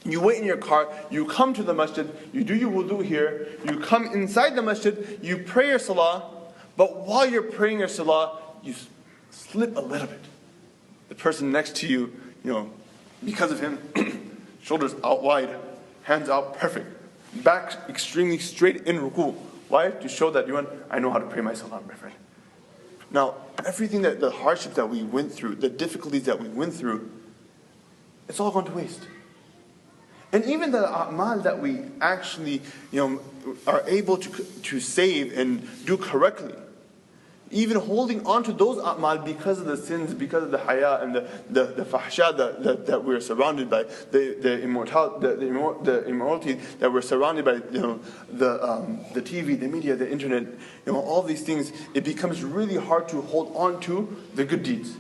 A: You wait in your car, you come to the masjid, you do your wudu here, you come inside the masjid, you pray your salah, but while you're praying your salah, you slip a little bit. The person next to you, because of him, shoulders out wide, hands out perfect, back extremely straight in ruku. Why? To show that I know how to pray my salah, my friend. Now, everything the hardships that we went through, the difficulties that we went through, it's all gone to waste. And even the a'mal that we actually, are able to save and do correctly, even holding on to those a'mal because of the sins, because of the haya and the fahsha that we're surrounded by, the immorality that we're surrounded by, the TV, the media, the internet, all these things, it becomes really hard to hold on to the good deeds.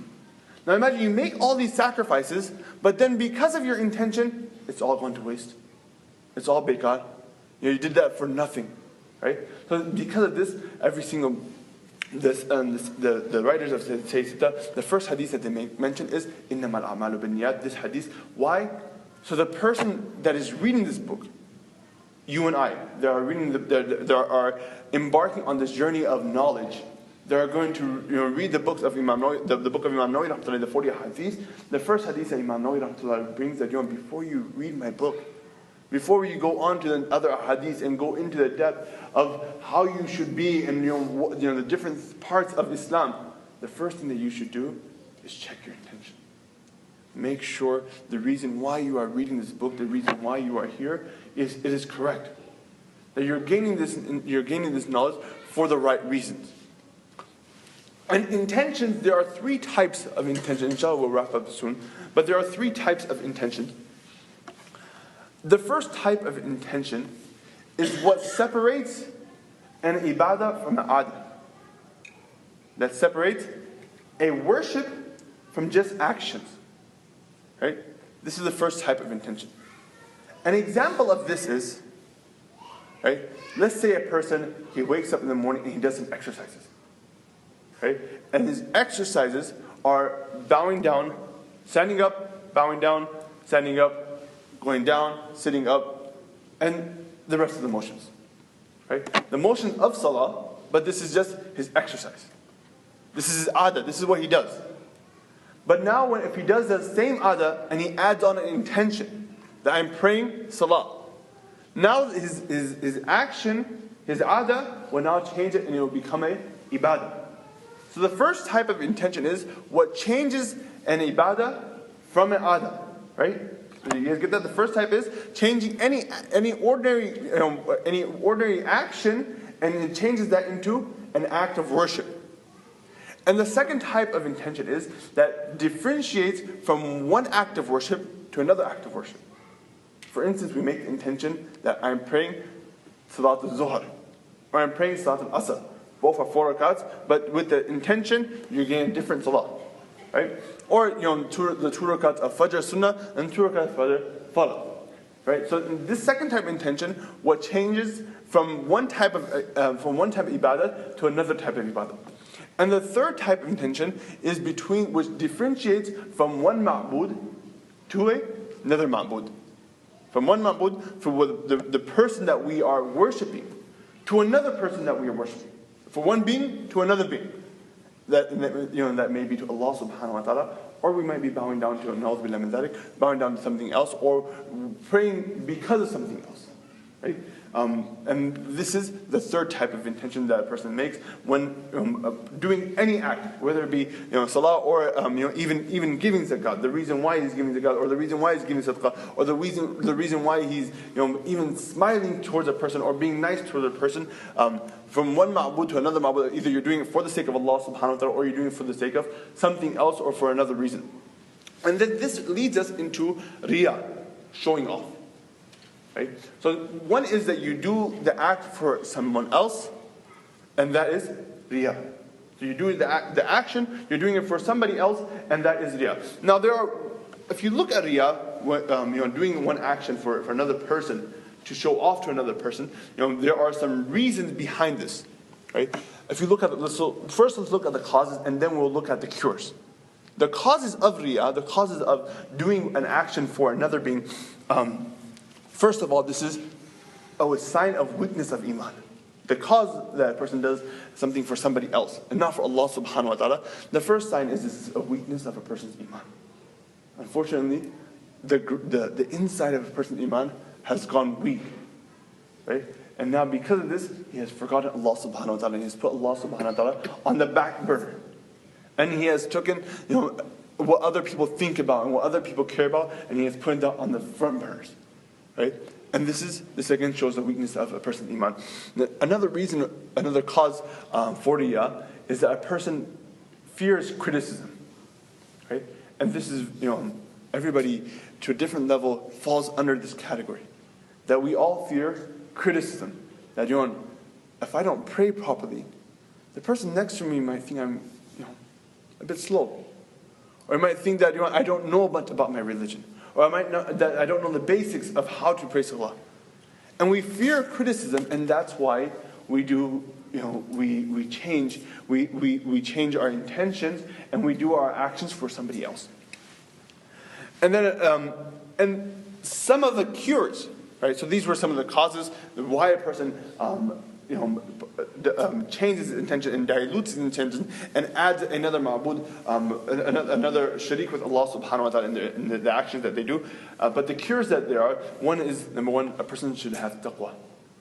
A: Now imagine you make all these sacrifices, but then because of your intention, it's all gone to waste. It's all bekar. You did that for nothing, right? So because of this, the writers of Sayyidita, the first hadith that they mention is إِنَّمَا الْأَعْمَالُ بِالنِّيَّاتِ. This hadith. Why? So the person that is reading this book, you and I, they are embarking on this journey of knowledge. They are going to read the books of Imam Nawawi, the book of Imam Nawawi, the 40 hadiths. The first hadith that Imam Nawawi brings that before you read my book, before you go on to the other hadiths and go into the depth of how you should be and the different parts of Islam, the first thing that you should do is check your intention. make sure the reason why you are reading this book, the reason why you are here, it is correct. That you're gaining this knowledge for the right reasons. And intentions, there are three types of intention. Inshallah, we'll wrap up soon. But there are three types of intention. The first type of intention is what separates an ibadah from an adah. That separates a worship from just actions. Right? This is the first type of intention. An example of this is, right? Let's say a person, he wakes up in the morning and he does some exercises. Right? And his exercises are bowing down, standing up, bowing down, standing up, going down, sitting up, and the rest of the motions. Right? The motion of salah, but this is just his exercise. This is his adah, this is what he does. But now if he does the same adah and he adds on an intention that I'm praying salah, now his action, his adah will now change it and it will become a ibadah. So the first type of intention is what changes an ibadah from an adah, right? You guys get that? The first type is changing any ordinary action, and it changes that into an act of worship. And the second type of intention is that differentiates from one act of worship to another act of worship. For instance, we make the intention that I'm praying Salat al-Zuhr, or I'm praying Salat al-Asr. Both are 4 rakats, but with the intention, you're getting a different salah. Right? Or, the 2 rakats of Fajr Sunnah and 2 rakats of Fajr Farad. Right? So in this second type of intention, what changes from one type of ibadah to another type of ibadah. And the third type of intention is which differentiates from one ma'bud to another ma'bud. From one ma'bud, from the person that we are worshipping, to another person that we are worshipping. For one being to another being. That may be to Allah subhanahu wa ta'ala, or we might be bowing down to bowing down to something else, or praying because of something else. Right? And this is the third type of intention that a person makes when doing any act, whether it be salah or even giving zakat. The reason why he's giving zakat, or the reason why he's giving sadaqah, or the reason why he's even smiling towards a person or being nice towards a person. From one ma'bud to another ma'bud, either you're doing it for the sake of Allah subhanahu wa ta'ala, or you're doing it for the sake of something else or for another reason. And then this leads us into riya, showing off. Right? So one is that you do the act for someone else, and that is riya. So you do the action, you're doing it for somebody else, and that is riya. Now if you look at riya, doing one action for another person, to show off to another person, there are some reasons behind this, right? If you look at first let's look at the causes, and then we'll look at the cures. The causes of riya, the causes of doing an action for another being, first of all, this is a sign of weakness of iman. The cause that a person does something for somebody else, and not for Allah subhanahu wa ta'ala, the first sign is this is a weakness of a person's iman. Unfortunately, the inside of a person's iman has gone weak, right? And now because of this, he has forgotten Allah subhanahu wa ta'ala, and he has put Allah subhanahu wa ta'ala on the back burner. And he has taken, what other people think about and what other people care about, and he has put that on the front burners, right? And this again shows the weakness of a person's iman. Another cause for riyah is that a person fears criticism, right? And this is, everybody to a different level falls under this category. That we all fear criticism. That if I don't pray properly, the person next to me might think I'm, a bit slow, or I might think that I don't know much about my religion, or I might know that I don't know the basics of how to pray salah. And we fear criticism, and that's why we do. We change our intentions, and we do our actions for somebody else. And then and some of the cures. Right, so these were some of the causes why a person changes his intention and dilutes his intention and adds another ma'bud, another sharik with Allah subhanahu wa ta'ala in the actions that they do. But the cures that there are, one is, number one, a person should have taqwa.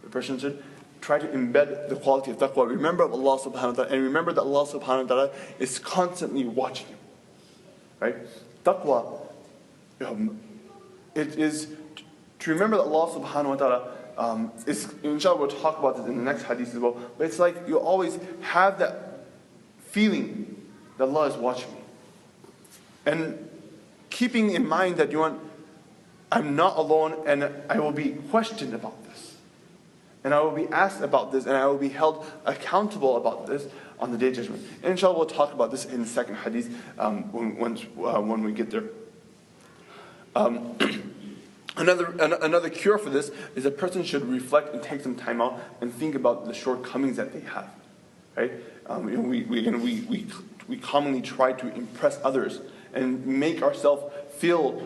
A: A person should try to embed the quality of taqwa. Remember Allah subhanahu wa ta'ala, and remember that Allah subhanahu wa ta'ala is constantly watching you. Right? Taqwa it is to remember that Allah subhanahu wa ta'ala is, inshallah we'll talk about this in the next hadith as well, but it's like you always have that feeling that Allah is watching me. And keeping in mind that I'm not alone, and I will be questioned about this. And I will be asked about this, and I will be held accountable about this on the Day of Judgment. And inshallah we'll talk about this in the second hadith when we get there. Another cure for this is a person should reflect and take some time out and think about the shortcomings that they have. Right? We commonly try to impress others and make ourselves feel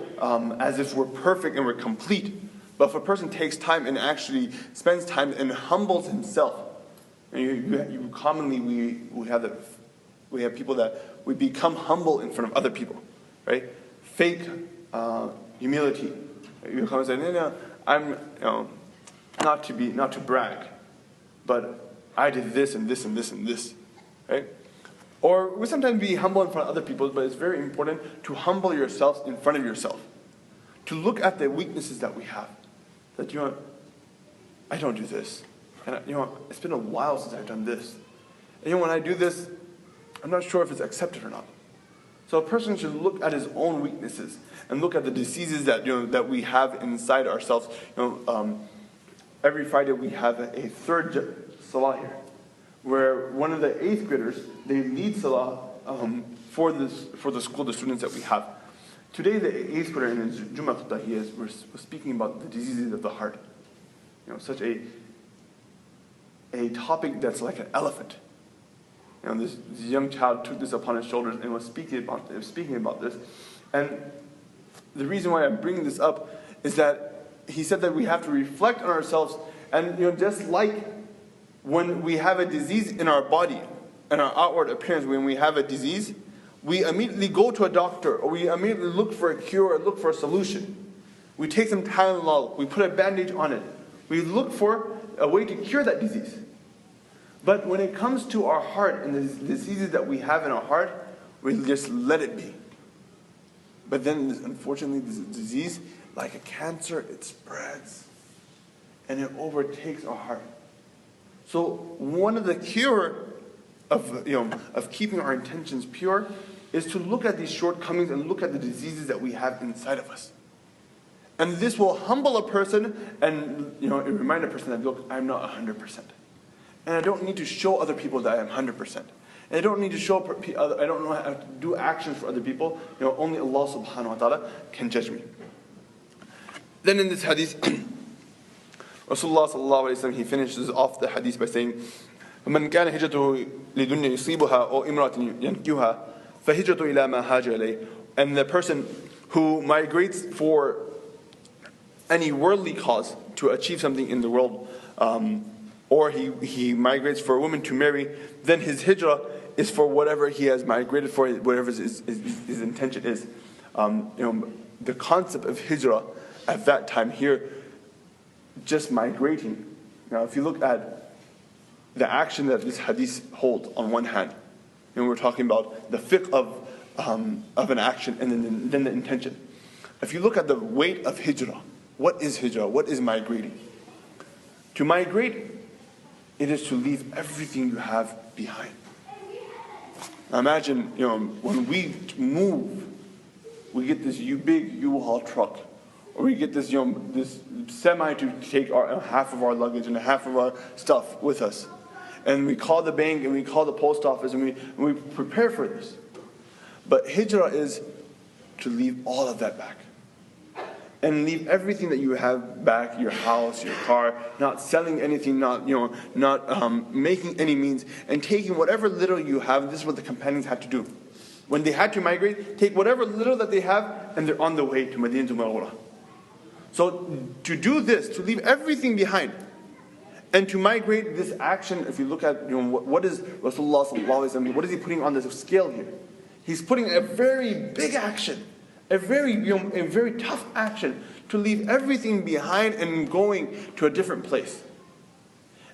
A: as if we're perfect and we're complete. But if a person takes time and actually spends time and humbles himself, and commonly we have people that we become humble in front of other people, right? Fake humility. You come and say, no, I'm not to brag, but I did this and this and this and this, right? Or we sometimes be humble in front of other people, but it's very important to humble yourselves in front of yourself. To look at the weaknesses that we have. That, I don't do this. And, it's been a while since I've done this. And, when I do this, I'm not sure if it's accepted or not. So a person should look at his own weaknesses and look at the diseases that, that we have inside ourselves. Every Friday we have a third salah here, where one of the 8th graders, they lead salah for the school, the students that we have. Today, the 8th grader in his Jummah khutbah, we're speaking about the diseases of the heart. Such a topic that's like an elephant. This young child took this upon his shoulders and was speaking about this. And the reason why I'm bringing this up is that he said that we have to reflect on ourselves, and just like when we have a disease in our body and our outward appearance, when we have a disease, we immediately go to a doctor, or we immediately look for a cure, or look for a solution. We take some Tylenol, we put a bandage on it. We look for a way to cure that disease. But when it comes to our heart and the diseases that we have in our heart, we just let it be. But then, unfortunately, this disease, like a cancer, it spreads. And it overtakes our heart. So one of the cure of keeping our intentions pure is to look at these shortcomings and look at the diseases that we have inside of us. And this will humble a person and remind a person that, look, I'm not 100%. And I don't need to show other people that I'm 100%. And I don't need to I don't know how to do actions for other people. Only Allah subhanahu wa ta'ala can judge me. Then in this hadith, Rasulullah sallallahu alayhi wa sallam, he finishes off the hadith by saying, وَمَنْ كَانَ هِجْرَتُهُ لِدُنْيَا يُصِيبُهَا أَوْ إِمْرَأَةٍ يَنْكِحُهَا فَهِجْرَتُهُ إِلَى مَا هَاجَرَ إِلَيْهِ. And the person who migrates for any worldly cause to achieve something in the world, or he migrates for a woman to marry, then his hijrah is for whatever he has migrated for, whatever his intention is. The concept of hijrah at that time here, just migrating. Now, if you look at the action that this hadith holds on one hand, and we're talking about the fiqh of an action and then the intention. If you look at the weight of hijrah, what is hijrah? What is migrating? To migrate, it is to leave everything you have behind. Now imagine, when we move, we get this big U-Haul truck, or we get this, this semi to take half of our luggage and half of our stuff with us. And we call the bank and we call the post office and we prepare for this. But hijrah is to leave all of that back. And leave everything that you have back, your house, your car, not selling anything, not making any means, and taking whatever little you have. This is what the companions had to do. When they had to migrate, take whatever little that they have, and they're on the way to Madinah Munawwarah. So to do this, to leave everything behind, and to migrate this action, if you look at what is Rasulullah sallallahu alaihi wasallam, what is he putting on this scale here? He's putting a very big action, a very tough action to leave everything behind and going to a different place.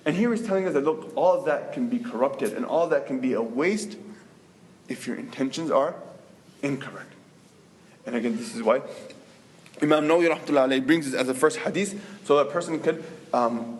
A: And here he's telling us that, look, all of that can be corrupted and all of that can be a waste if your intentions are incorrect. And again, this is why Imam Nawawi rahmatullahi alayhi brings this as the first hadith so that a person can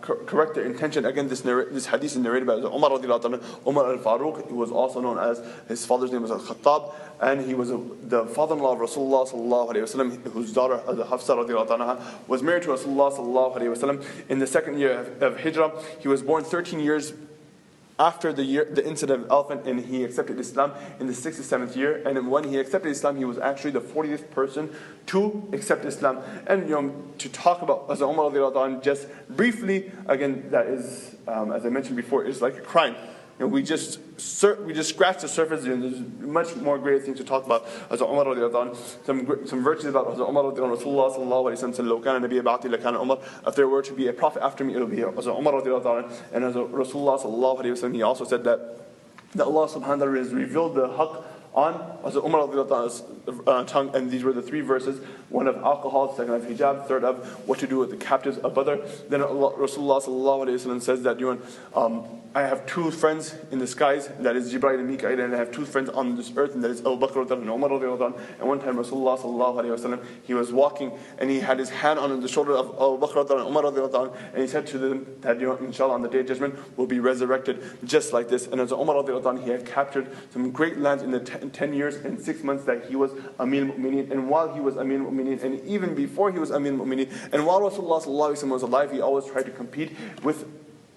A: correct their intention. Again, this hadith is narrated by Umar radiallahu anhu, Umar al-Faruq. He was also known as, his father's name was al-Khattab, and he was the father-in-law of Rasulullah sallallahu alayhi wasallam, whose daughter Hafsa radiallahu anha was married to Rasulullah sallallahu alayhi wasallam in the second year of Hijrah. He was born 13 years after the incident of the elephant, and he accepted Islam in the 67th year. And when he accepted Islam, he was actually the 40th person to accept Islam. And to talk about Hazrat Umar radiallahu anhu just briefly, again, that is, as I mentioned before, is like a crime. We just scratched the surface, and there's much more great things to talk about. Hazrat Umar radiallahu anhu, some virtues about Hazrat Umar radiallahu anhu. Rasulullah sallallahu alayhi wa sallam said, "Lo kana nabiyya ba'di la kana Umar." If there were to be a prophet after me, it will be Hazrat Umar radiallahu anhu. And Hazrat Rasulullah sallallahu alayhi wa sallam, he also said that Allah subhanahu wa ta'ala has revealed the haqq on Hazrat Umar radiallahu anhu's tongue, and these were the three verses: one of alcohol, second of hijab, third of what to do with the captives of Badr. Then Rasulullah sallallahu alayhi wa sallam says that I have two friends in the skies, that is Jibreel and Mikael, and I have two friends on this earth, and that is Abu Bakr and Umar radiallahu anhu. And one time Rasulullah sallallahu alayhi wa sallam, he was walking, and he had his hand on the shoulder of Abu Bakr and Umar radiallahu anhu, and he said to them that inshallah on the day of judgment will be resurrected just like this. And as Umar radiallahu anhu, he had captured some great lands in the 10 years and 6 months that he was Amir al-Mu'mineen. And while he was Amir al-Mu'mineen, and even before he was Amir al-Mu'mineen, and while Rasulullah sallallahu alayhi wa sallam was alive, he always tried to compete with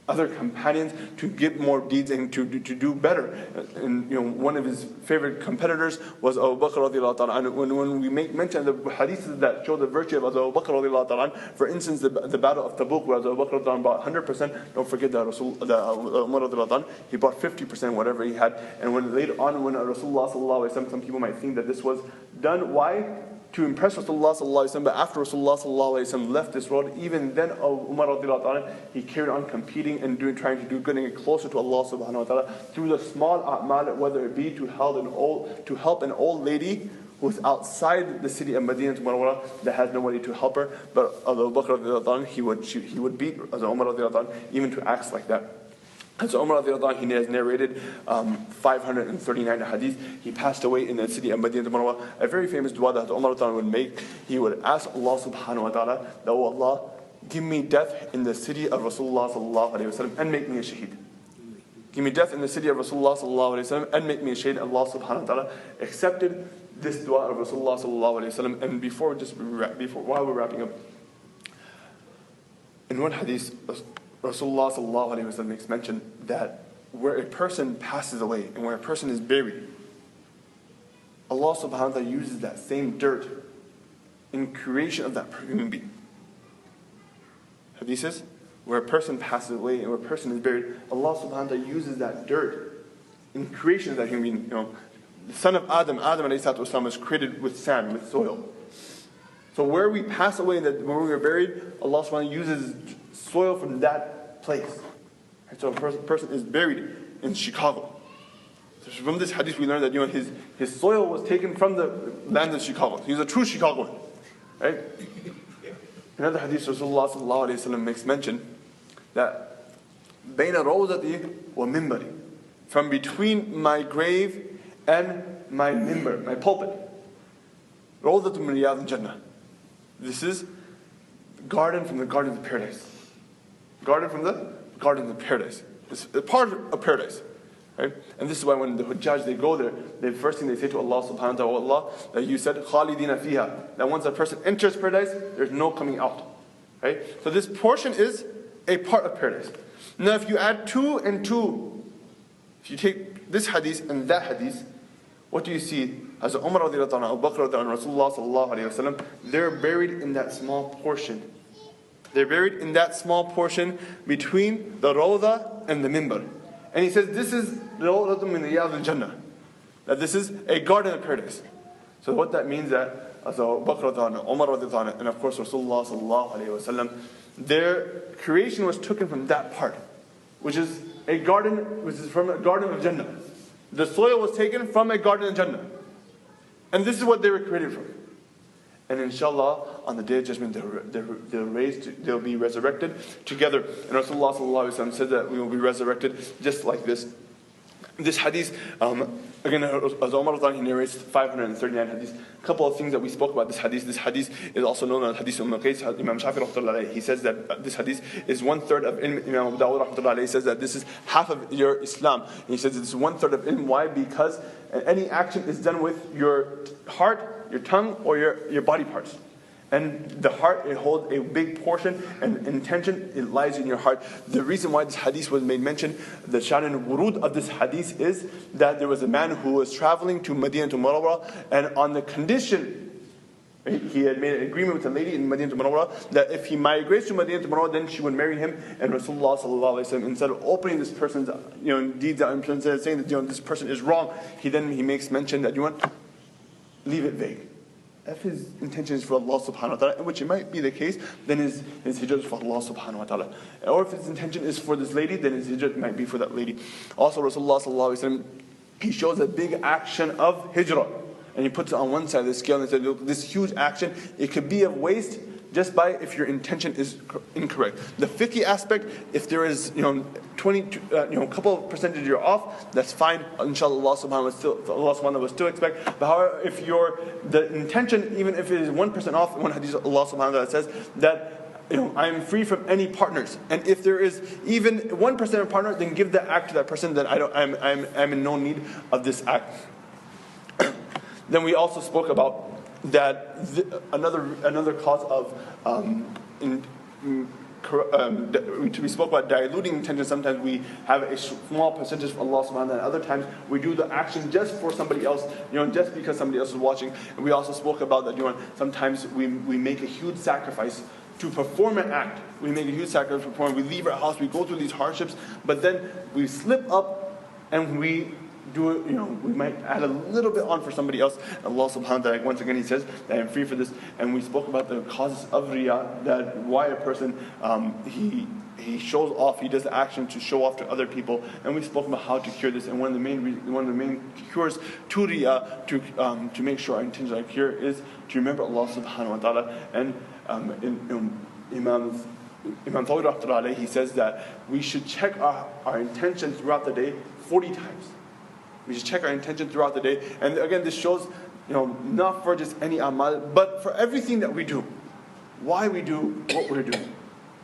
A: other companions to get more deeds and to do better. And one of his favorite competitors was Abu Bakr radiallahu ta'ala. And when we make mention of the hadiths that show the virtue of Abu Bakr radiallahu ta'ala, for instance, the battle of Tabuk, where Abu Bakr radiallahu bought 100%, don't forget that Umar radiallahu ta'ala, he bought 50%, whatever he had. And when later on, when Rasulullah sallallahu alayhi wa sallam, some people might think that this was done, why? To impress Rasulullah sallallahu alaihi wasallam. But after Rasulullah sallallahu alaihi wasallam left this world, even then Umar radiallahu ta'ala, he carried on competing and trying to do good and get closer to Allah subhanahu wa ta'ala through the small a'mal, whether it be to help an old lady who's outside the city of Medina Munawwara that has nobody to help her. But Abu Bakr radiallahu ta'ala, he would beat Umar radiallahu ta'ala even to acts like that. And so Umar radiallahu anhu, he has narrated 539 hadith. He passed away in the city of Madinah Munawwara. A very famous dua that Umar radiallahu anhu would make. He would ask Allah subhanahu wa ta'ala that, "Oh Allah, give me death in the city of Rasulullah sallallahu alayhi wa sallam and make me a shaheed." Give me death in the city of Rasulullah sallallahu alayhi wa sallam and make me a shaheed. Allah subhanahu wa ta'ala accepted this dua of Rasulullah sallallahu alayhi wa sallam. And while we're wrapping up, in one hadith, Rasulullah sallallahu alayhi wa sallam makes mention that where a person passes away and where a person is buried, Allah subhanahu wa ta'ala uses that same dirt in creation of that human being. Hadith says, where a person passes away and where a person is buried, Allah subhanahu wa ta'ala uses that dirt in creation of that human being. The son of Adam alayhi salatu wasalam, was created with sand, with soil. So where we pass away, when we are buried, Allah subhanahu wa ta'ala uses soil from that place. And so a person is buried in Chicago. So from this hadith we learn that his soil was taken from the land of Chicago. He was a true Chicagoan. Right? Another hadith Rasulullah sallallahu alayhi wa sallam makes mention that بَيْنَ رَوْزَتِي وَمِنْبَرِي, from between my grave and my mimbar, my pulpit. رَوْزَةٌ مِنْ رِيَاضِ الْجَنَّةِ. This is garden from the gardens of paradise. Garden from the gardens of paradise. It's a part of paradise. Right? And this is why when the Hujjaj, they go there, the first thing they say to Allah subhanahu wa ta'ala, "Oh Allah, that you said, Khalidina fiha," that once a person enters paradise, there's no coming out. Right? So this portion is a part of paradise. Now if you add 2 and 2, if you take this hadith and that hadith, what do you see? As Umar radiallahu anhu, Abu Bakr radiallahu anhu, Rasulullah sallallahu alayhi wa sallam, they're buried in that small portion. They're buried in that small portion between the Rawda and the Mimbar. And he says, this is Rawdatun min Riyadh al-Jannah. That this is a garden of paradise. So what that means that, as Abu Bakr radiallahu anhu, Umar radiallahu anhu, and of course Rasulullah sallallahu alayhi wa sallam, their creation was taken from that part, which is a garden, which is from a garden of Jannah. The soil was taken from a garden of Jannah. And this is what they were created from. And inshallah, on the day of judgment, they'll be resurrected together. And Rasulullah sallallahu alaihi wasallam said that we will be resurrected just like this. This hadith, again, as Umar he narrates 539 hadith. A couple of things that we spoke about this hadith. This hadith is also known as Hadith Qais. Imam Shafi he says that this hadith is 1/3 of ilm. Imam Abu Dawud says that this is half of your Islam. And he says this is 1/3 of ilm. Why? Because any action is done with your heart, your tongue, or your body parts. And the heart, it holds a big portion, and intention, it lies in your heart. The reason why this hadith was made mention, the shan and wurud of this hadith is that there was a man who was traveling to Madinah to Munawwara, and on the condition, he had made an agreement with a lady in Madinah to Munawwara that if he migrates to Madinah to Munawwara, then she would marry him. And Rasulullah sallallahu alaihi wasallam, instead of opening this person's deeds out, instead of saying that this person is wrong, he makes mention that leave it vague. If his intention is for Allah subhanahu wa ta'ala, which it might be the case, then his hijrah is for Allah subhanahu wa ta'ala. Or if his intention is for this lady, then his hijrah might be for that lady. Also, Rasulullah sallallahu alaihi wasallam, he shows a big action of hijrah. And he puts it on one side of the scale and says, look, this huge action, it could be of waste just by if your intention is incorrect. The fiqh aspect, if there is 20, a couple of percentage you're off, that's fine. Inshallah, Allah subhanahu wa ta'ala will still expect. But however, if the intention, even if it is 1% off, one hadith Allah subhanahu wa ta'ala says that I am free from any partners. And if there is even 1% of partners, then give the act to that person. Then I'm in no need of this act. Then we also spoke about that another cause of we spoke about diluting intention. Sometimes we have a small percentage for Allah subhanahu wa ta'ala, and other times we do the action just for somebody else, just because somebody else is watching. And we also spoke about that sometimes we make a huge sacrifice to perform an act. We make a huge sacrifice to perform. We leave our house, we go through these hardships, but then we slip up and we do it, we might add a little bit on for somebody else. Allah subhanahu wa ta'ala, once again, He says that I am free for this. And we spoke about the causes of riyah, that why a person, he shows off, he does the action to show off to other people. And we spoke about how to cure this. And one of the main cures to riyah, to make sure our intentions are clear, is to remember Allah subhanahu wa ta'ala. And Imam Thawi rahmatullah, he says that we should check our intention throughout the day 40 times. We should check our intention throughout the day. And again, this shows, not for just any amal, but for everything that we do. Why we do what we're doing.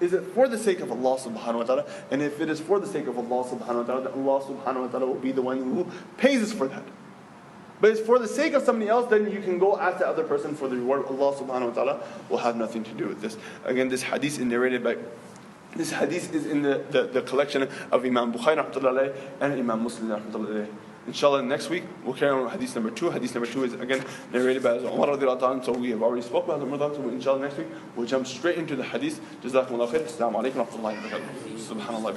A: Is it for the sake of Allah subhanahu wa ta'ala? And if it is for the sake of Allah subhanahu wa ta'ala, then Allah subhanahu wa ta'ala will be the one who pays us for that. But if it's for the sake of somebody else, then you can go ask the other person for the reward. Allah subhanahu wa ta'ala will have nothing to do with this. Again, this hadith is narrated by... This hadith is in the collection of Imam Bukhari and Imam Muslim. Inshallah, next week we'll carry on with hadith number 2. Hadith number 2 is again narrated by Umar radiallahu anhu. So we have already spoken about Umar, so inshallah next week we'll jump straight into the hadith. Jazakumullah khair. Assalamu alaikum wa rahmatullahi wa barakatuh. Subhanallah.